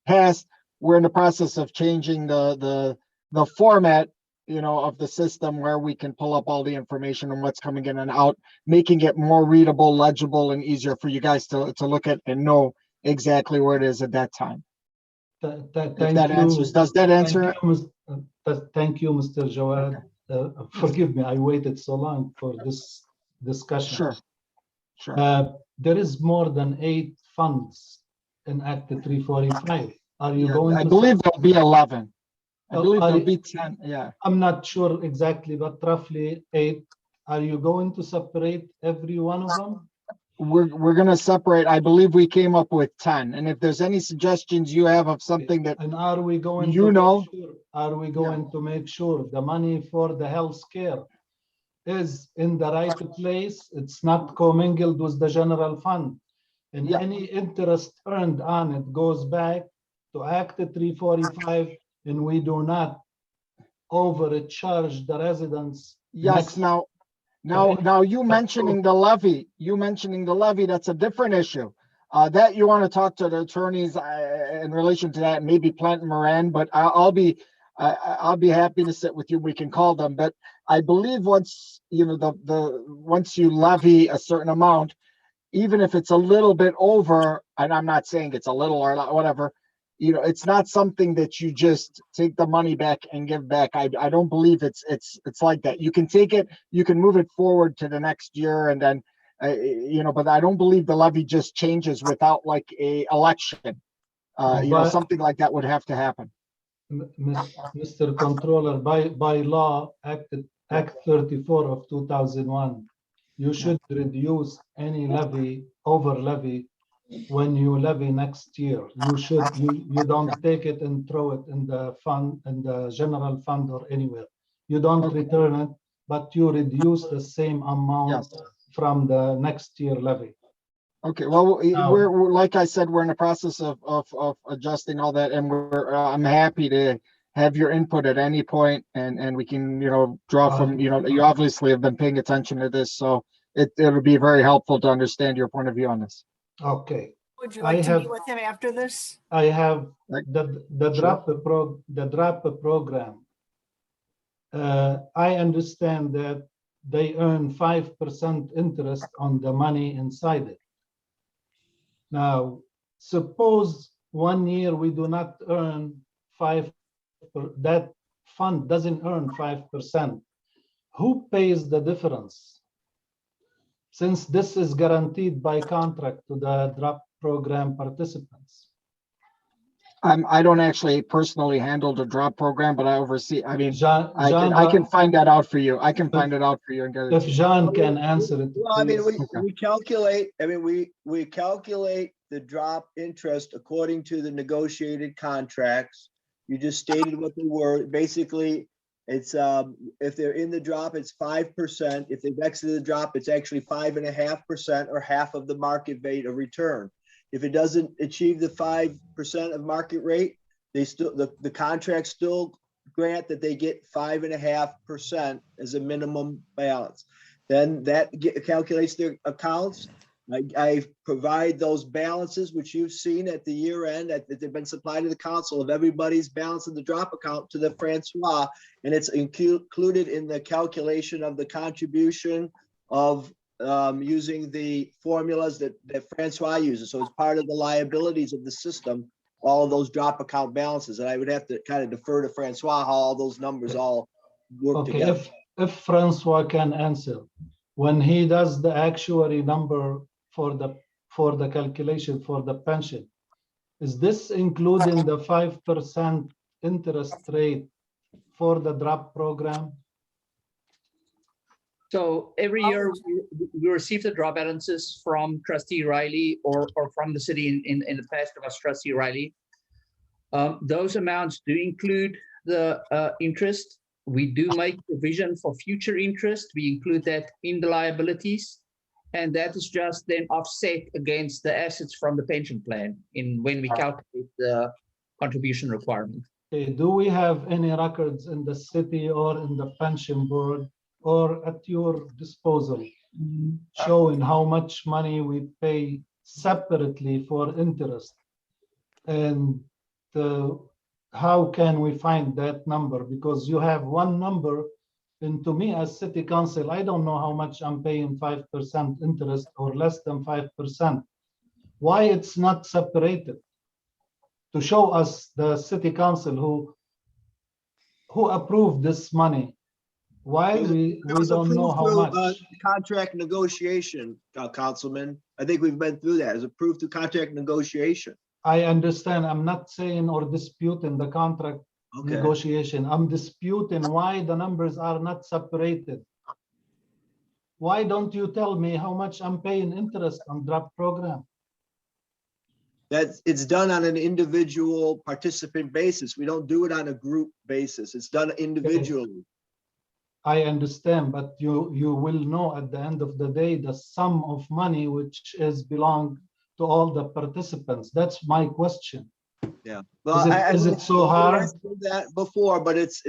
passed. We're in the process of changing the format, you know, of the system where we can pull up all the information and what's coming in and out, making it more readable, legible, and easier for you guys to look at and know exactly where it is at that time. If that answers, does that answer? Thank you, Mr. Jawad. Forgive me, I waited so long for this discussion. Sure. There is more than 8 funds in Act 345. Are you going to? I believe there'll be 11. I believe there'll be 10. Yeah. I'm not sure exactly, but roughly 8. Are you going to separate every one of them? We're going to separate. I believe we came up with 10. And if there's any suggestions you have of something that, and are we going to make sure the money for the health care is in the right place? It's not commingled with the general fund, and any interest earned on it goes back to Act 345, and we do not overcharge the residents. Yes. Now you mentioning the levy, that's a different issue. That you want to talk to the attorneys in relation to that, and maybe Planter Moran, but I'll be happy to sit with you. We can call them. But I believe once, you know, once you levy a certain amount, even if it's a little bit over, and I'm not saying it's a little or whatever, you know, it's not something that you just take the money back and give back. I don't believe it's like that. You can take it, you can move it forward to the next year, and then you know, but I don't believe the levy just changes without like a election. You know, something like that would have to happen. Mr. Controller, by law, Act 34 of 2001, you should reduce any over levy when you levy next year. You don't take it and throw it in the fund, in the general fund or anywhere. You don't return it, but you reduce the same amount from the next year levy. Okay, well, we're like I said, we're in the process of adjusting all that, and I'm happy to have your input at any point, and we can, you know, draw from, you know, you obviously have been paying attention to this, so it'll be very helpful to understand your point of view on this. Okay. Would you like to meet with him after this? I have the DRAP program. I understand that they earn 5% interest on the money inside it. Now, suppose 1 year we do not earn 5%, that fund doesn't earn 5%. Who pays the difference? Since this is guaranteed by contract to the DRAP program participants. I don't actually personally handle the DRAP program, but I oversee. I mean, I can find that out for you. I can find it out for you and get it. If Jean can answer it. Well, I mean, we calculate. I mean, we calculate the drop interest according to the negotiated contracts. You just stated what they were. Basically, it's if they're in the drop, it's 5%. If they've exited the drop, it's actually 5.5% or half of the market rate of return. If it doesn't achieve the 5% of market rate, they still the contract still grant that they get 5.5% as a minimum balance. Then that calculates their accounts. I provide those balances, which you've seen at the year end, that they've been supplied to the council of everybody's balance in the drop account to the Francois. And it's included in the calculation of the contribution of using the formulas that Francois uses. So it's part of the liabilities of the system, all of those drop account balances. And I would have to kind of defer to Francois how all those numbers all work Okay, together. if Francois can answer, when he does the actuary number for the calculation for the pension, is this including the 5% interest rate for the drop program? So every year we receive the draw balances from Trustee Riley or from the city in the past of us, Trustee Riley. Those amounts do include the interest. We do make provision for future interest. We include that in the liabilities. And that is just then offset against the assets from the pension plan when we calculate the contribution requirement. Okay, do we have any records in the city or in the pension board or at your disposal showing how much money we pay separately for interest? And how can we find that number? Because you have one number, and to me as city council, I don't know how much I'm paying 5% interest or less than 5%. Why it's not separated? To show us the city council who approved this money. Why we don't know how much? Contract negotiation, Councilman. I think we've been through that. It's approved through contract negotiation. I understand. I'm not saying or disputing the contract negotiation. I'm disputing why the numbers are not separated. Why don't you tell me how much I'm paying interest on drop program? It's done on an individual participant basis. We don't do it on a group basis. It's done individually. I understand, but you will know at the end of the day the sum of money which is belong to all the participants. That's my question. Yeah. Well, is it so hard? That before, but it's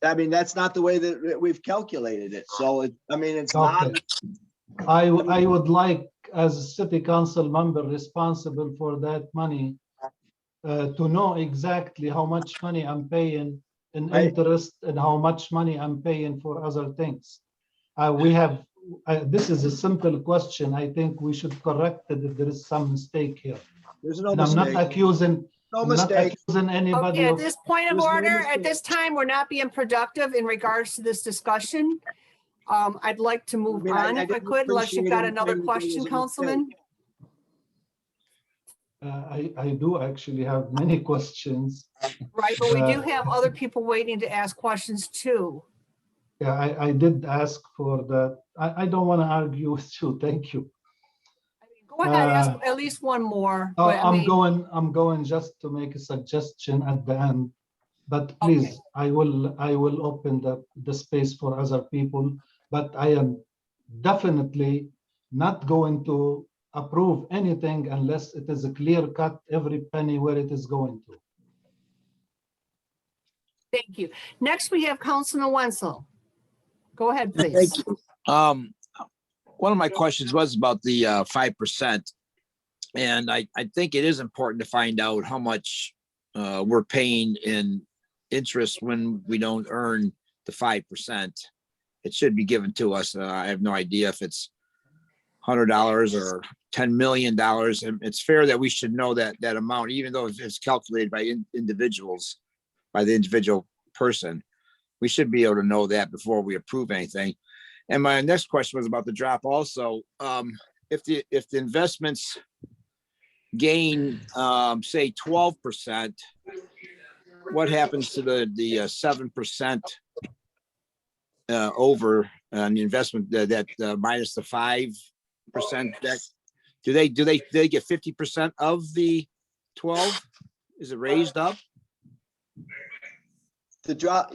I mean, that's not the way that we've calculated it. So it's not. I would like, as a city council member responsible for that money, to know exactly how much money I'm paying in interest and how much money I'm paying for other things. This is a simple question. I think we should correct it if there is some mistake here. There's no mistake. I'm not accusing anybody. Okay, at this point of order, at this time, we're not being productive in regards to this discussion. I'd like to move on if I could, unless you've got another question, Councilman. I do actually have many questions. Right, but we do have other people waiting to ask questions too. Yeah, I did ask for that. I don't want to argue with you. Thank you. Go ahead, ask at least one more. I'm going just to make a suggestion at the end, but please, okay. I will open the space for other people, but I am definitely not going to approve anything unless it is a clear cut, every penny where it is going to. Thank you. Next, we have Councilman Wenzel. Go ahead, please. Thank you. One of my questions was about the 5%. And I think it is important to find out how much we're paying in interest when we don't earn the 5%. It should be given to us. I have no idea if it's $100 or $10 million. And it's fair that we should know that amount, even though it's calculated by individuals, by the individual person. We should be able to know that before we approve anything. And my next question was about the drop also. If the investments gain, say 12%, what happens to the 7% over on the investment that minus the 5%? Do they get 50% of the 12? Is it raised up? The drop.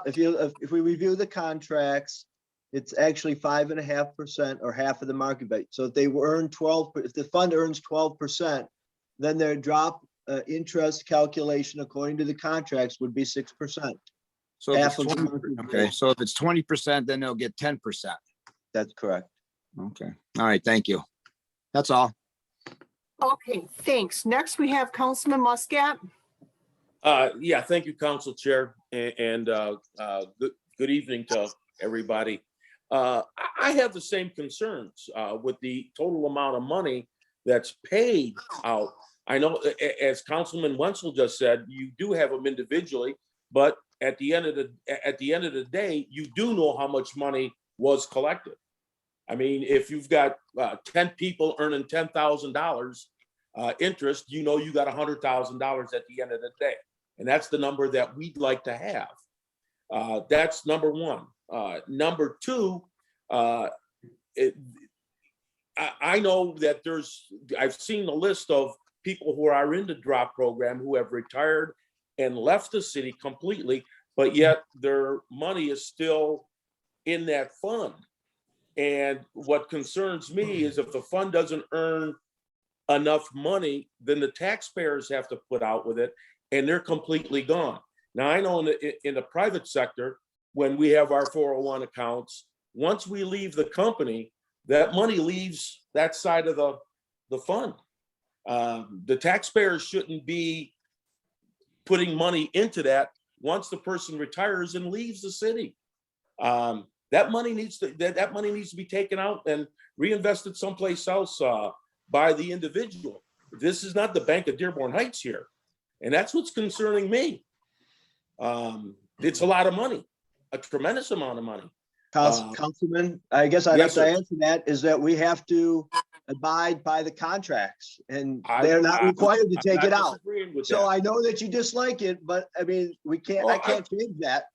If we review the contracts, it's actually 5.5% or half of the market value. So if they earn 12, if the fund earns 12%, then their drop interest calculation according to the contracts would be 6%. So if it's 20%, then they'll get 10%. That's correct. Okay. All right. Thank you. That's all. Okay, thanks. Next, we have Councilman Muscat. Yeah, thank you, Council Chair, and good evening to everybody. I have the same concerns with the total amount of money that's paid out. I know, as Councilman Wenzel just said, you do have them individually, but at the end of the day, you do know how much money was collected. I mean, if you've got 10 people earning $10,000 interest, you know you got $100,000 at the end of the day. And that's the number that we'd like to have. That's number one. Number two, I know that I've seen the list of people who are in the drop program who have retired and left the city completely, but yet their money is still in that fund. And what concerns me is if the fund doesn't earn enough money, then the taxpayers have to put out with it, and they're completely gone. Now, I know in the private sector, when we have our 401 accounts, once we leave the company, that money leaves that side of the fund. The taxpayers shouldn't be putting money into that once the person retires and leaves the city. That money needs to be taken out and reinvested someplace else by the individual. This is not the Bank of Dearborn Heights here, and that's what's concerning me. It's a lot of money, a tremendous amount of money. Councilman, I guess I'd Yes, have to sir. answer that is that we have to abide by the contracts, and they're not required to take it out. So I know that you dislike it, but I mean, I can't change that.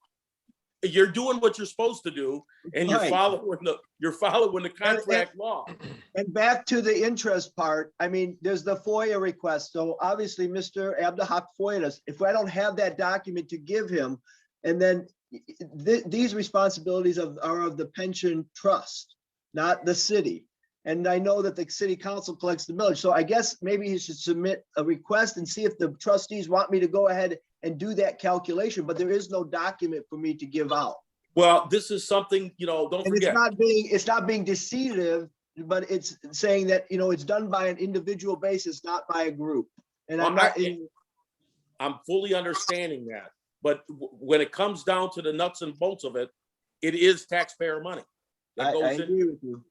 You're doing what you're supposed to do, and you're Right. following the contract law. And back to the interest part, I mean, there's the FOIA request. So obviously, Mr. Abdahak FOIA'd us. If I don't have that document to give him, and then these responsibilities are of the pension trust, not the city. And I know that the city council collects the millage. So I guess maybe he should submit a request and see if the trustees want me to go ahead and do that calculation, but there is no document for me to give out. Well, this is something, don't And forget. it's not being deceive, but it's saying that, it's done by an individual basis, not by a group. And Well, I'm not, I'm fully understanding that. But when it comes down to the nuts and bolts of it, it is taxpayer money. I That agree with you.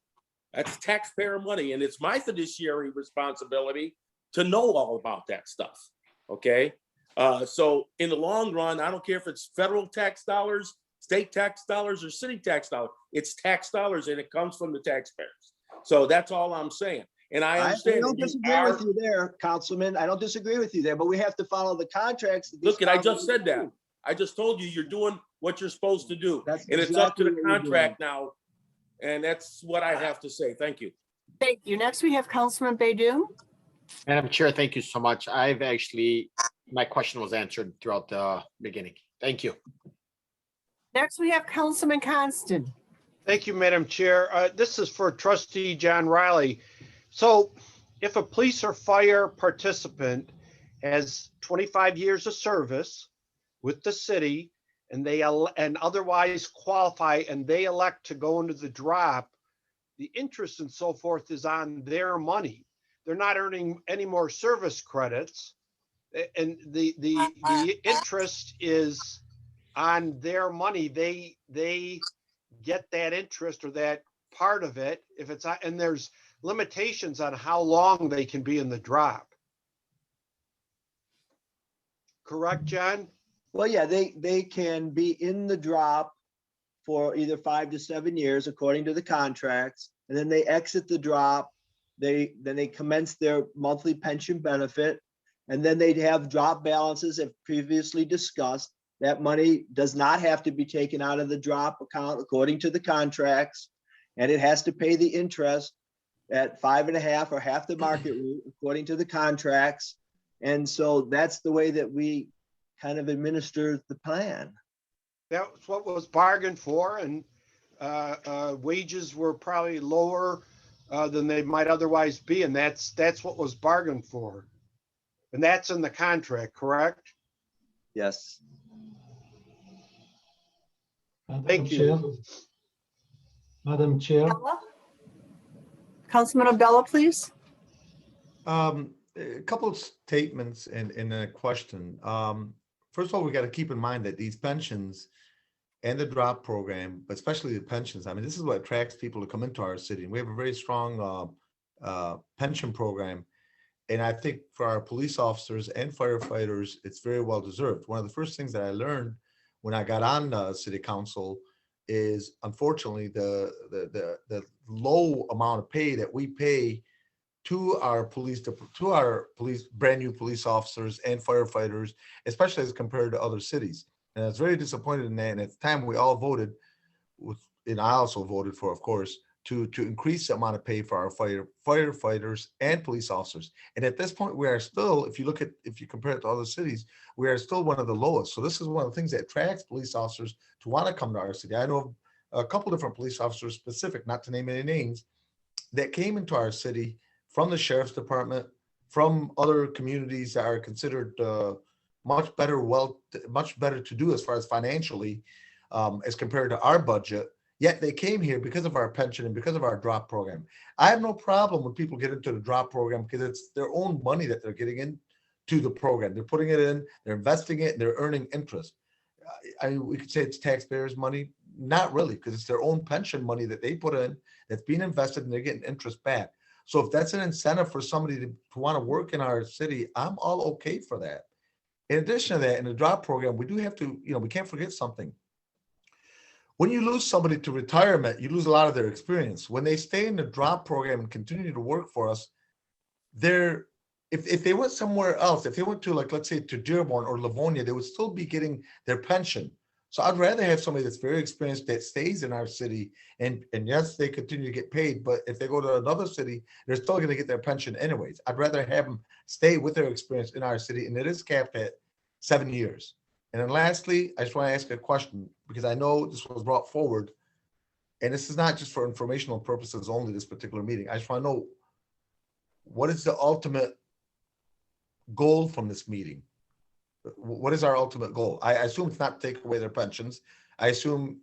That's taxpayer money, and it's my fiduciary responsibility to know all about that stuff. Okay. So in the long run, I don't care if it's federal tax dollars, state tax dollars, or city tax dollars. It's tax dollars, and it comes from the taxpayers. So that's all I'm saying. And I understand. I don't disagree with you there, Councilman. I don't disagree with you there, but we have to follow the contracts. Look, and I just said that. I just told you you're doing what you're supposed to do. That's And it's up to exactly the what you're contract now. And that's what I have to say. Thank you. Thank you. Next, we have Councilman Baydun. Madam Chair, thank you so much. My question was answered throughout the beginning. Thank you. Next, we have Councilman Constant. Thank you, Madam Chair. This is for Trustee John Riley. So if a police or fire participant has 25 years of service with the city and and otherwise qualify and they elect to go into the drop, the interest and so forth is on their money. They're not earning any more service credits. And the interest is on their money. They get that interest or that part of it if it's, and there's limitations on how long they can be in the drop. Correct, John? Well, yeah, they can be in the drop for either 5 to 7 years, according to the contracts, and then they exit the drop. Then they commence their monthly pension benefit, and then they'd have drop balances as previously discussed. That money does not have to be taken out of the drop account according to the contracts, and it has to pay the interest at 5.5 or half the market rate according to the contracts. And so that's the way that we kind of administer the plan. That's what was bargained for, and wages were probably lower than they might otherwise be, and that's what was bargained for. And that's in the contract, correct? Yes. Thank you. Madam Chair, Councilman Abdullah, please. A couple of statements and a question. First of all, we got to keep in mind that these pensions and the drop program, but especially the pensions, I mean, this is what attracts people to come into our city. And we have a very strong pension program. And I think for our police officers and firefighters, it's very well deserved. One of the first things that I learned when I got on city council is unfortunately the low amount of pay that we pay to our police, brand new police officers and firefighters, especially as compared to other cities. And I was very disappointed in that. And at the time we all voted and I also voted for, of course, to increase the amount of pay for our firefighters and police officers. And at this point, we are still, if you compare it to other cities, we are still one of the lowest. So this is one of the things that attracts police officers to want to come to our city. I know a couple different police officers specific, not to name any names, that came into our city from the sheriff's department, from other communities that are considered much better to do as far as financially as compared to our budget. Yet they came here because of our pension and because of our drop program. I have no problem when people get into the drop program because it's their own money that they're getting into the program. They're putting it in, they're investing it, and they're earning interest. We could say it's taxpayers' money. Not really, because it's their own pension money that they put in that's being invested and they're getting interest back. So if that's an incentive for somebody to want to work in our city, I'm all okay for that. In addition to that, in the drop program, we do have to, we can't forget something. When you lose somebody to retirement, you lose a lot of their experience. When they stay in the drop program and continue to work for us, if they went somewhere else, if they went to, like, let's say to Dearborn or Livonia, they would still be getting their pension. So I'd rather have somebody that's very experienced that stays in our city, and yes, they continue to get paid, but if they go to another city, they're still going to get their pension anyways. I'd rather have them stay with their experience in our city, and it is capped at 7 years. And then lastly, I just want to ask a question because I know this was brought forward, and this is not just for informational purposes only, this particular meeting. I just want to know, what is the ultimate goal from this meeting? What is our ultimate goal? I assume it's not to take away their pensions. I assume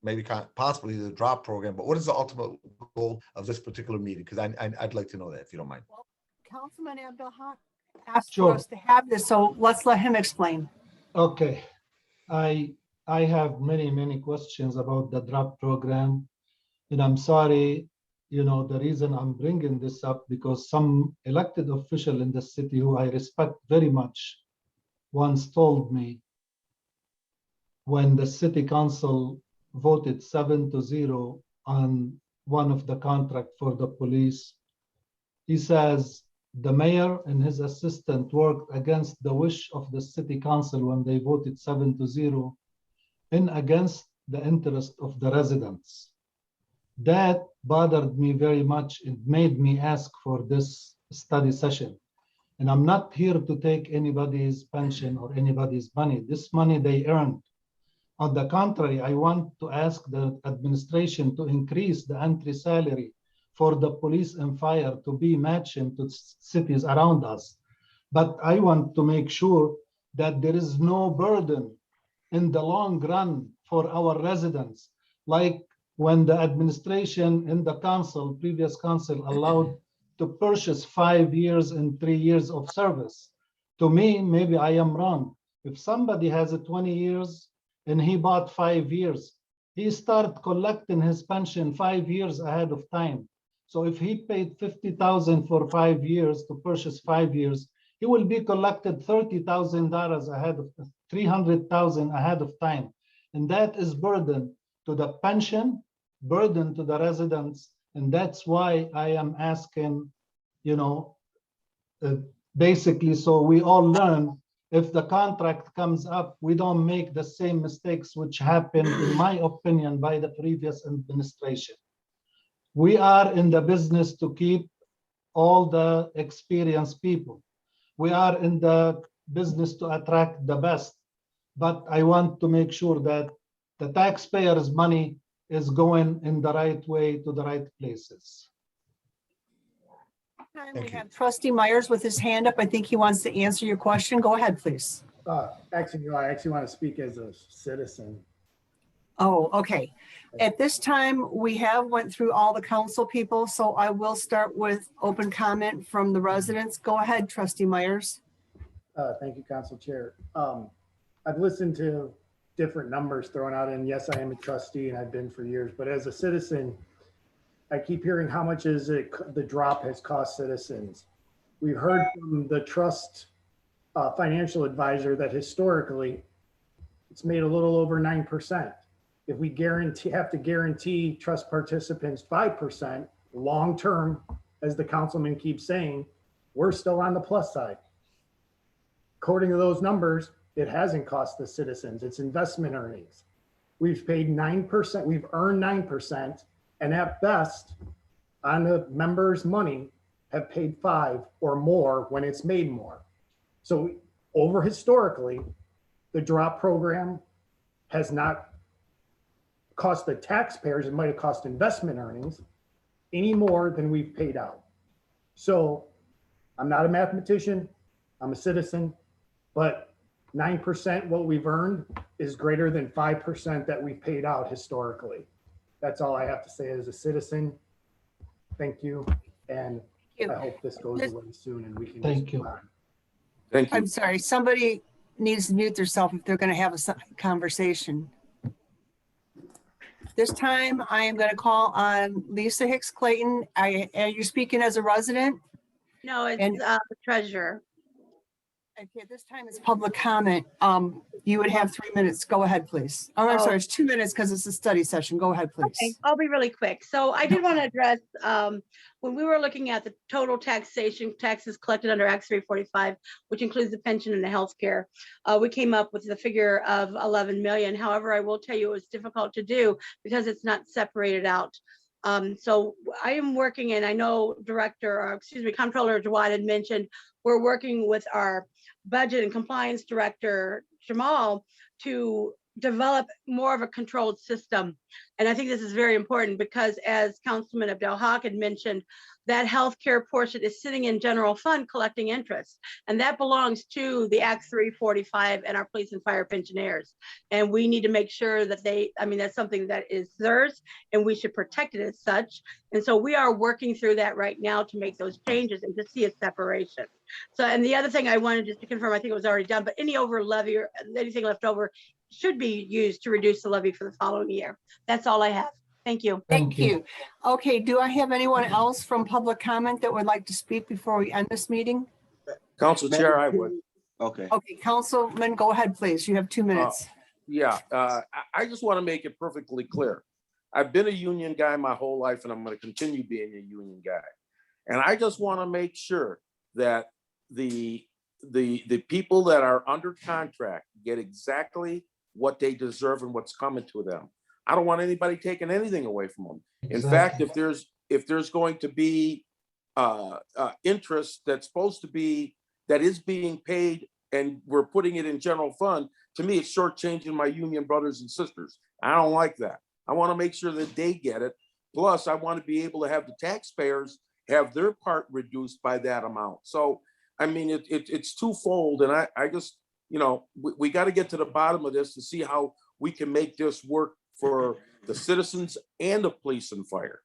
maybe possibly the drop program, but what is the ultimate goal of this particular meeting? Because I'd like to know that, if you don't mind. Well, Councilman Abdelhak asked Sure. for us to have this, so let's let him explain. Okay, I have many questions about the drop program, and I'm sorry, the reason I'm bringing this up because some elected official in the city who I respect very much once told me when the city council voted 7-0 on one of the contract for the police, he says the mayor and his assistant worked against the wish of the city council when they voted 7-0 and against the interest of the residents. That bothered me very much. It made me ask for this study session. And I'm not here to take anybody's pension or anybody's money. This money they earned. On the contrary, I want to ask the administration to increase the entry salary for the police and fire to be matching to cities around us. But I want to make sure that there is no burden in the long run for our residents. Like when the administration in the council, previous council, allowed to purchase 5 years and 3 years of service. To me, maybe I am wrong. If somebody has 20 years and he bought 5 years, he started collecting his pension 5 years ahead of time. So if he paid $50,000 for 5 years to purchase 5 years, he will be collected $30,000 ahead of $300,000 ahead of time. And that is burden to the pension, burden to the residents. And that's why I am asking, basically, so we all learn, if the contract comes up, we don't make the same mistakes which happened, in my opinion, by the previous administration. We are in the business to keep all the experienced people. We are in the business to attract the best. But I want to make sure that the taxpayers' money is going in the right way to the right places. And we have Trustee Myers with his hand up. I think he wants to answer your question. Go ahead, please. Actually, I actually want to speak as a citizen. Oh, okay. At this time, we have went through all the council people, so I will start with open comment from the residents. Go ahead, trustee Myers. Thank you, Council Chair. I've listened to different numbers thrown out, and yes, I am a trustee and I've been for years, but as a citizen, I keep hearing how much is it, the drop has cost citizens. We've heard from the trust financial advisor that historically it's made a little over 9%. If we have to guarantee trust participants 5% long-term, as the councilman keeps saying, we're still on the plus side. According to those numbers, it hasn't cost the citizens, it's investment earnings. We've paid 9%, we've earned 9%, and at best, on the members' money, have paid 5 or more when it's made more. So over historically, the drop program has not cost the taxpayers, it might have cost investment earnings, any more than we've paid out. So I'm not a mathematician, I'm a citizen, but 9% what we've earned is greater than 5% that we've paid out historically. That's all I have to say as a citizen. Thank you. And I hope this goes away soon and we can. Thank you. Thank you. I'm sorry, somebody needs to mute themselves if they're going to have a conversation. This time I am going to call on Lisa Hicks Clayton. Are you speaking as a resident? No, it's And- the treasurer. Okay, this time it's public comment. You would have 3 minutes. Go ahead, please. Oh, I'm sorry, it's 2 minutes because it's a study session. Go ahead, please. Okay, I'll be really quick. So I did want to address, when we were looking at the total taxation, taxes collected under Act 345, which includes the pension and the healthcare, we came up with the figure of 11 million. However, I will tell you it was difficult to do because it's not separated out. So I am working, and I know Comptroller Jawad had mentioned, we're working with our budget and compliance director, Jamal, to develop more of a controlled system. And I think this is very important because, as Councilman Abdel Haq had mentioned, that healthcare portion is sitting in general fund collecting interest, and that belongs to the Act 345 and our police and fire pensioners. And we need to make sure that that's something that is theirs, and we should protect it as such. And so we are working through that right now to make those changes and to see a separation. So, and the other thing I wanted just to confirm, I think it was already done, but any over levy or anything left over should be used to reduce the levy for the following year. That's all I have. Thank you. Thank you. Okay, do I have anyone else from public comment that would like to speak before we end this meeting? Council Chair, I would. Okay. Okay, Councilman, go ahead, please. You have 2 minutes. I just want to make it perfectly clear. I've been a union guy my whole life, and I'm going to continue being a union guy. And I just want to make sure that the people that are under contract get exactly what they deserve and what's coming to them. I don't want anybody taking anything away from them. In fact, if there's going to be interest that is being paid and we're putting it in general fund, to me, it's shortchanging my union brothers and sisters. I don't like that. I want to make sure that they get it. Plus, I want to be able to have the taxpayers have their part reduced by that amount. So, I mean, it's twofold. And I just, we got to get to the bottom of this to see how we can make this work for the citizens and the police and fire.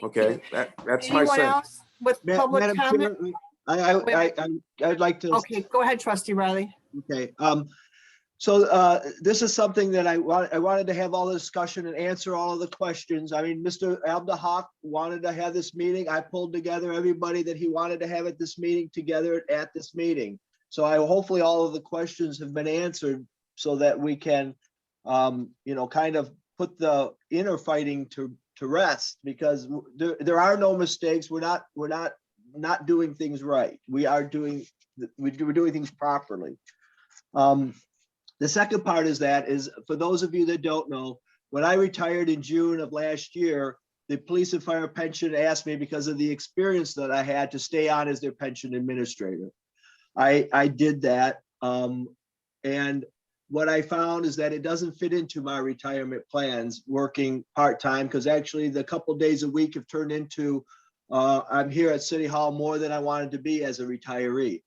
Okay, that's my Anyone sense. else with public Madam comment? Chair, I'd like to. Okay, go ahead, trustee Riley. Okay, so this is something that I wanted to have all the discussion and answer all of the questions. I mean, Mr. Abdel Haq wanted to have this meeting. I pulled together everybody that he wanted to have at this meeting together at this meeting. So hopefully all of the questions have been answered so that we can, kind of put the inner fighting to rest, because there are no mistakes. We're not doing things right. We're doing things properly. The second part is for those of you that don't know, when I retired in June of last year, the police and fire pension asked me, because of the experience that I had, to stay on as their pension administrator. I did that. And what I found is that it doesn't fit into my retirement plans working part-time, because actually the couple of days a week have turned into, I'm here at City Hall more than I wanted to be as a retiree.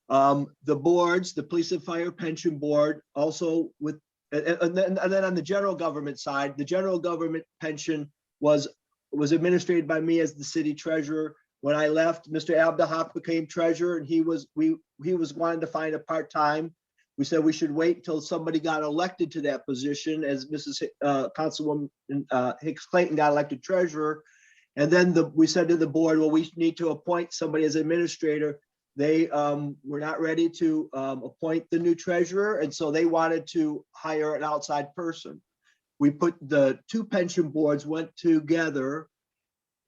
The boards, the Police and Fire Pension Board, also with and then on the general government side, the general government pension was administered by me as the city treasurer. When I left, Mr. Abdelhak became treasurer, and he was wanting to find a part-time. We said we should wait until somebody got elected to that position, as Mrs. Councilwoman Hicks Clayton got elected treasurer. And then we said to the board, well, we need to appoint somebody as administrator. They were not ready to appoint the new treasurer, and so they wanted to hire an outside person. We put the two pension boards went together,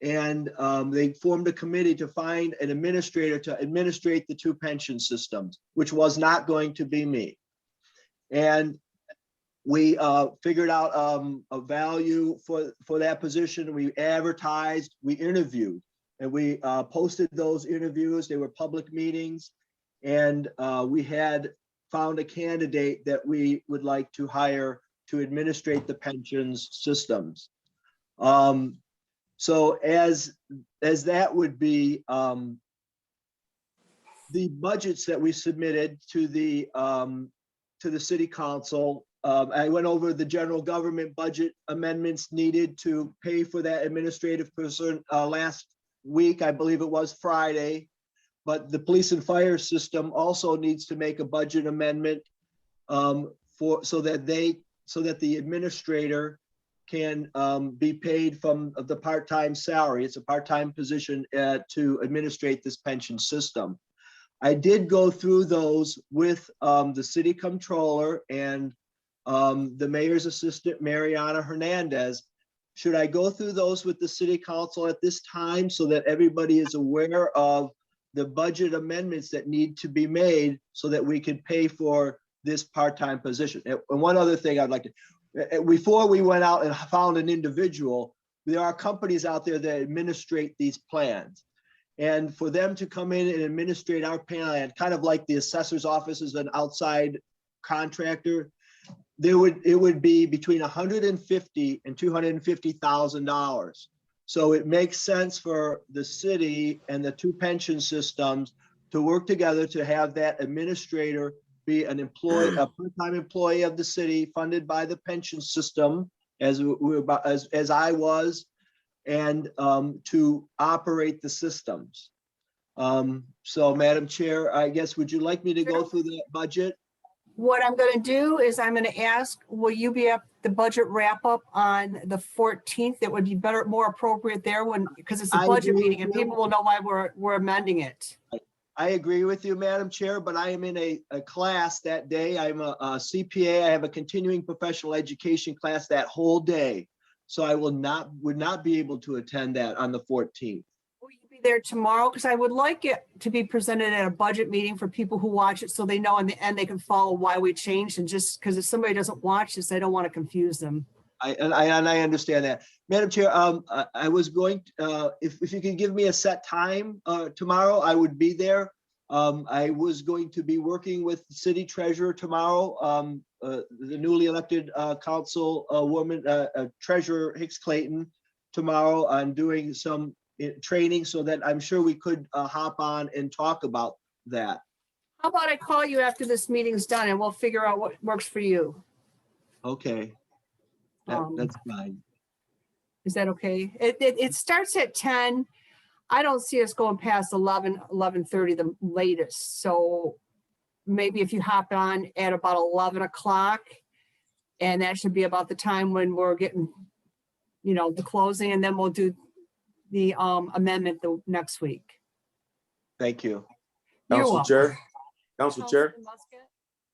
and they formed a committee to find an administrator to administrate the two pension systems, which was not going to be me. And we figured out a value for that position. We advertised, we interviewed, and we posted those interviews. They were public meetings, and we had found a candidate that we would like to hire to administrate the pensions systems. So as that would be the budgets that we submitted to the city council. I went over the general government budget amendments needed to pay for that administrative person last week. I believe it was Friday, but the police and fire system also needs to make a budget amendment so that the administrator can be paid from the part-time salary. It's a part-time position to administrate this pension system. I did go through those with the city controller and the mayor's assistant, Mariana Hernandez. Should I go through those with the city council at this time so that everybody is aware of the budget amendments that need to be made so that we can pay for this part-time position? And one other thing I'd like to, before we went out and found an individual, there are companies out there that administrate these plans. And for them to come in and administrate our plan, kind of like the assessor's office is an outside contractor, it would be between $150,000 and $250,000. So it makes sense for the city and the two pension systems to work together to have that administrator be an employee, a part-time employee of the city, funded by the pension system, as I was, and to operate the systems. So, Madam Chair, I guess, would you like me to go through the budget? What I'm going to do is I'm going to ask, will you be at the budget wrap up on the 14th? That would be better, more appropriate there because it's a budget meeting and people will know why we're amending it. I agree with you, Madam Chair, but I am in a class that day. I'm a CPA. I have a continuing professional education class that whole day. So I would not be able to attend that on the 14th. Will you be there tomorrow? Because I would like it to be presented at a budget meeting for people who watch it so they know in the end they can follow why we changed. And just because if somebody doesn't watch this, I don't want to confuse them. I understand that. Madam Chair, I was going to, if you could give me a set time tomorrow, I would be there. I was going to be working with the city treasurer tomorrow, the newly elected council woman, Treasurer Hicks Clayton, tomorrow on doing some training so that I'm sure we could hop on and talk about that. How about I call you after this meeting's done and we'll figure out what works for you. Okay. That's fine. Is that okay? It starts at 10. I don't see us going past 11:30 the latest. So maybe if you hop on at about 11 o'clock, and that should be about the time when we're getting, the closing, and then we'll do the amendment the next week. Thank you. Council Chair,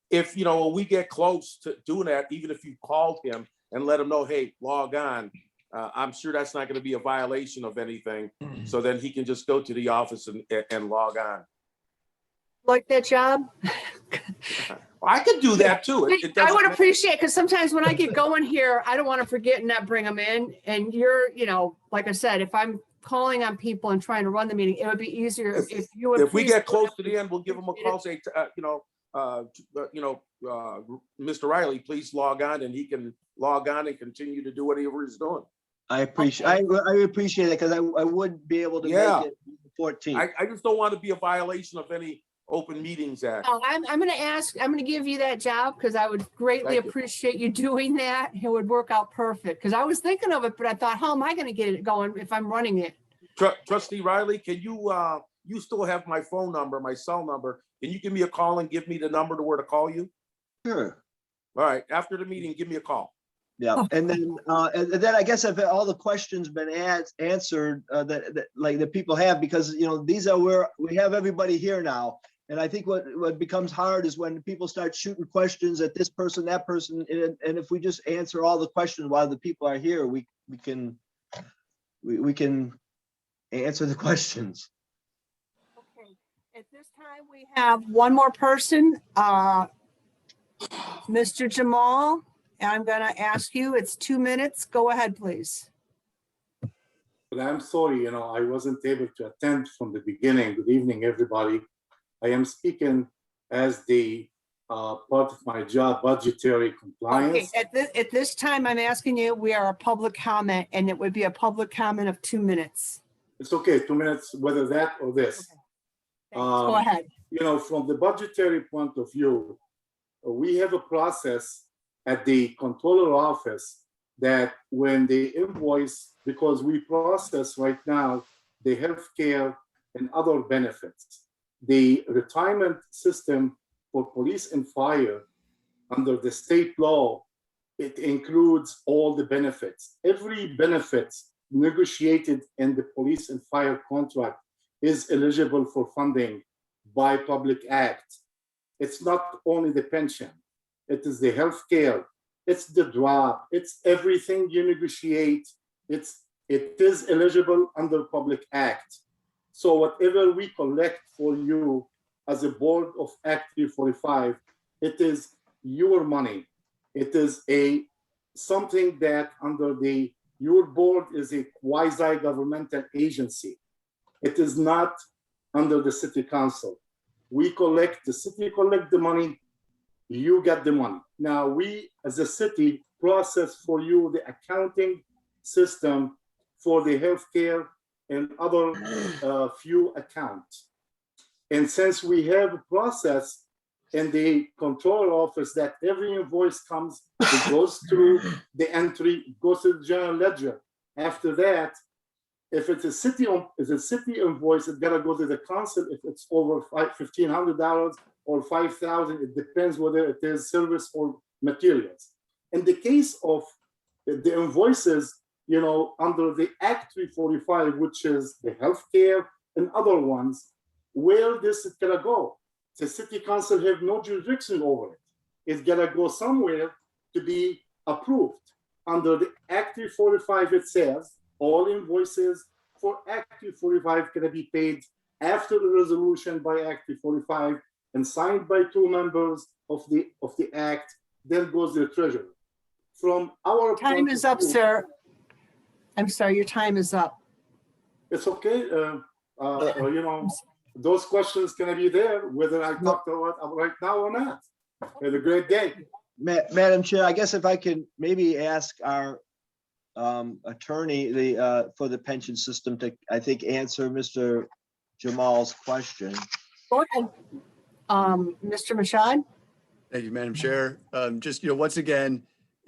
if, when we get close to doing that, even if you called him and let him know, hey, log on, I'm sure that's not going to be a violation of anything. So then he can just go to the office and log on. Like that job? I could do that too. I would appreciate it because sometimes when I get going here, I don't want to forget and not bring them in. And you're, like I said, if I'm calling on people and trying to run the meeting, it would be easier if you would. If we get close to the end, we'll give them a call, say, Mr. Riley, please log on, and he can log on and continue to do whatever he's doing. I appreciate I appreciate it because I wouldn't be able to make it 14. I just don't want to be a violation of any Open Meetings Act. Oh, I'm gonna give you that job because I would greatly Thank you. appreciate you doing that. It would work out perfect because I was thinking of it, but I thought, how am I gonna get it going if I'm running it? Trustee Riley, can you, you still have my phone number, my cell number. Can you give me a call and give me the number to where to call you? Sure. All right, after the meeting, give me a call. Yeah, and then I guess if all the questions been answered that people have, because these are where we have everybody here now, and I think what becomes hard is when people start shooting questions at this person, that person, and if we just answer all the questions while the people are here, we can answer the questions. Okay, at this time, we have one more person, Mr. Jamal. And I'm gonna ask you, it's 2 minutes. Go ahead, please. But I'm sorry, I wasn't able to attend from the beginning. Good evening, everybody. I am speaking as the part of my job, budgetary compliance. Okay, at this time, I'm asking you, we are a public comment, and it would be a public comment of 2 minutes. It's okay, 2 minutes, whether that or this. Okay. Go ahead. From the budgetary point of view, we have a process at the controller office that when they invoice, because we process right now the healthcare and other benefits, the retirement system for police and fire under the state law, it includes all the benefits. Every benefit negotiated in the police and fire contract is eligible for funding by public act. It's not only the pension. It is the healthcare, it's the drop, it's everything you negotiate. It is eligible under public act. So whatever we collect for you as a board of Act 345, it is your money. It is something that under your board is a quasi-governmental agency. It is not under the city council. The city collect the money, you get the money. Now we, as a city, process for you the accounting system for the healthcare and other few accounts. And since we have a process in the control office that every invoice comes, it goes through the entry, it goes to the general ledger. After that, if it's a city invoice, it's gotta go to the council. If it's over $1,500 or $5,000, it depends whether it is service or materials. In the case of the invoices, under the Act 345, which is the healthcare and other ones, where this is gonna go? The city council have no jurisdiction over it. It's gonna go somewhere to be approved. Under the Act 345, it says all invoices for Act 345 can be paid after the resolution by Act 345 and signed by 2 members of the Act. Then goes the treasurer. From our time is up, sir. I'm sorry, your time is up. It's okay. Those questions can be there, whether I talk about right now or not. Have a great day. Madam Chair, I guess if I can maybe ask our attorney for the pension system to, I think, answer Mr. Jamal's question. Go ahead. Mr. Mashad? Thank you, Madam Chair. Just, once again,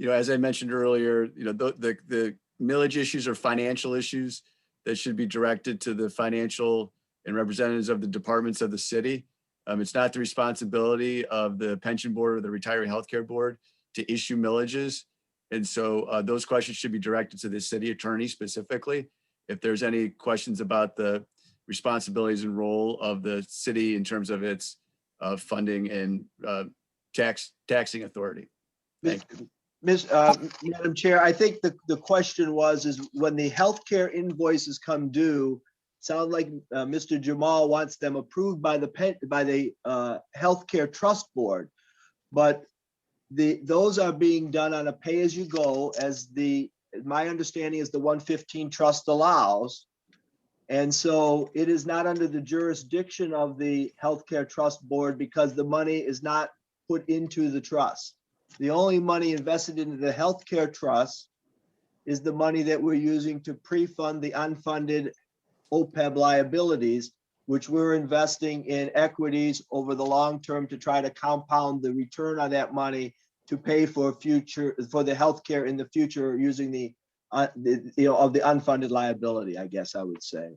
as I mentioned earlier, the millage issues are financial issues that should be directed to the financial and representatives of the departments of the city. It's not the responsibility of the pension board or the retiree healthcare board to issue millages. And so those questions should be directed to the city attorney specifically. If there's any questions about the responsibilities and role of the city in terms of its funding and taxing authority. Thank you. Madam Chair, I think the question is when the healthcare invoices come due, sound like Mr. Jamal wants them approved by the healthcare trust board, but those are being done on a pay-as-you-go, as my understanding is the 115 trust allows. And so it is not under the jurisdiction of the healthcare trust board because the money is not put into the trust. The only money invested into the healthcare trust is the money that we're using to pre-fund the unfunded OPEB liabilities, which we're investing in equities over the long term to try to compound the return on that money to pay for the healthcare in the future using the unfunded liability, I guess I would say.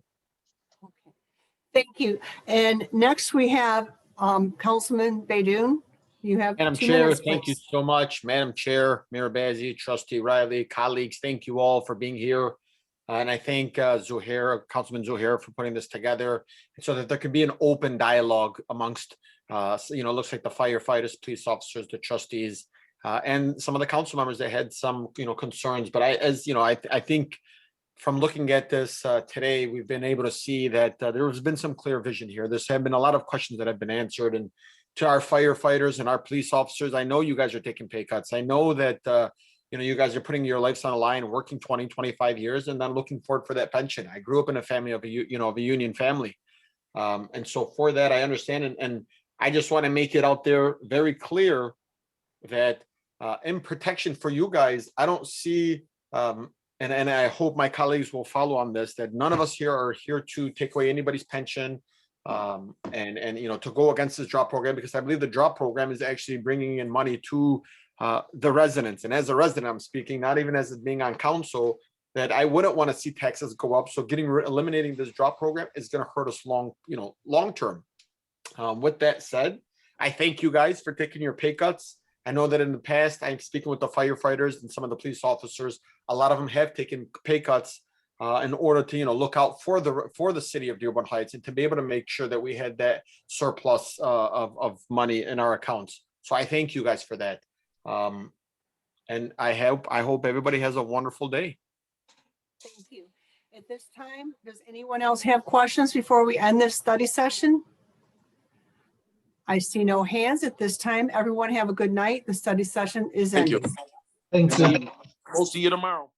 Thank you. And next we have Councilman Baydoun. You have Madam 2 Chair, minutes, thank you please. so much. Madam Chair, Mayor Bazey, Trustee Riley, colleagues, thank you all for being here. And I thank Councilman Zuhair for putting this together so that there can be an open dialogue amongst, it looks like the firefighters, police officers, the trustees, and some of the council members that had some, concerns. But I think from looking at this today, we've been able to see that there has been some clear vision here. There's have been a lot of questions that have been answered. And to our firefighters and our police officers, I know you guys are taking pay cuts. I know that, you guys are putting your lives on the line, working 20, 25 years, and then looking forward for that pension. I grew up in a family of a union family. And so for that, I understand. And I just want to make it out there very clear that in protection for you guys, I don't see, and I hope my colleagues will follow on this, that none of us here are here to take away anybody's pension and to go against this drop program, because I believe the drop program is actually bringing in money to the residents. And as a resident, I'm speaking, not even as being on council, that I wouldn't want to see taxes go up. So eliminating this drop program is going to hurt us long term. With that said, I thank you guys for taking your pay cuts. I know that in the past, I'm speaking with the firefighters and some of the police officers. A lot of them have taken pay cuts in order to, look out for the city of Dearborn Heights and to be able to make sure that we had that surplus of money in our accounts. So I thank you guys for that. And I hope everybody has a wonderful day. Thank you. At this time, does anyone else have questions before we end this study session? I see no hands at this time. Everyone have a good night. The study session is Thank you. ended. Thank you. We'll see you tomorrow.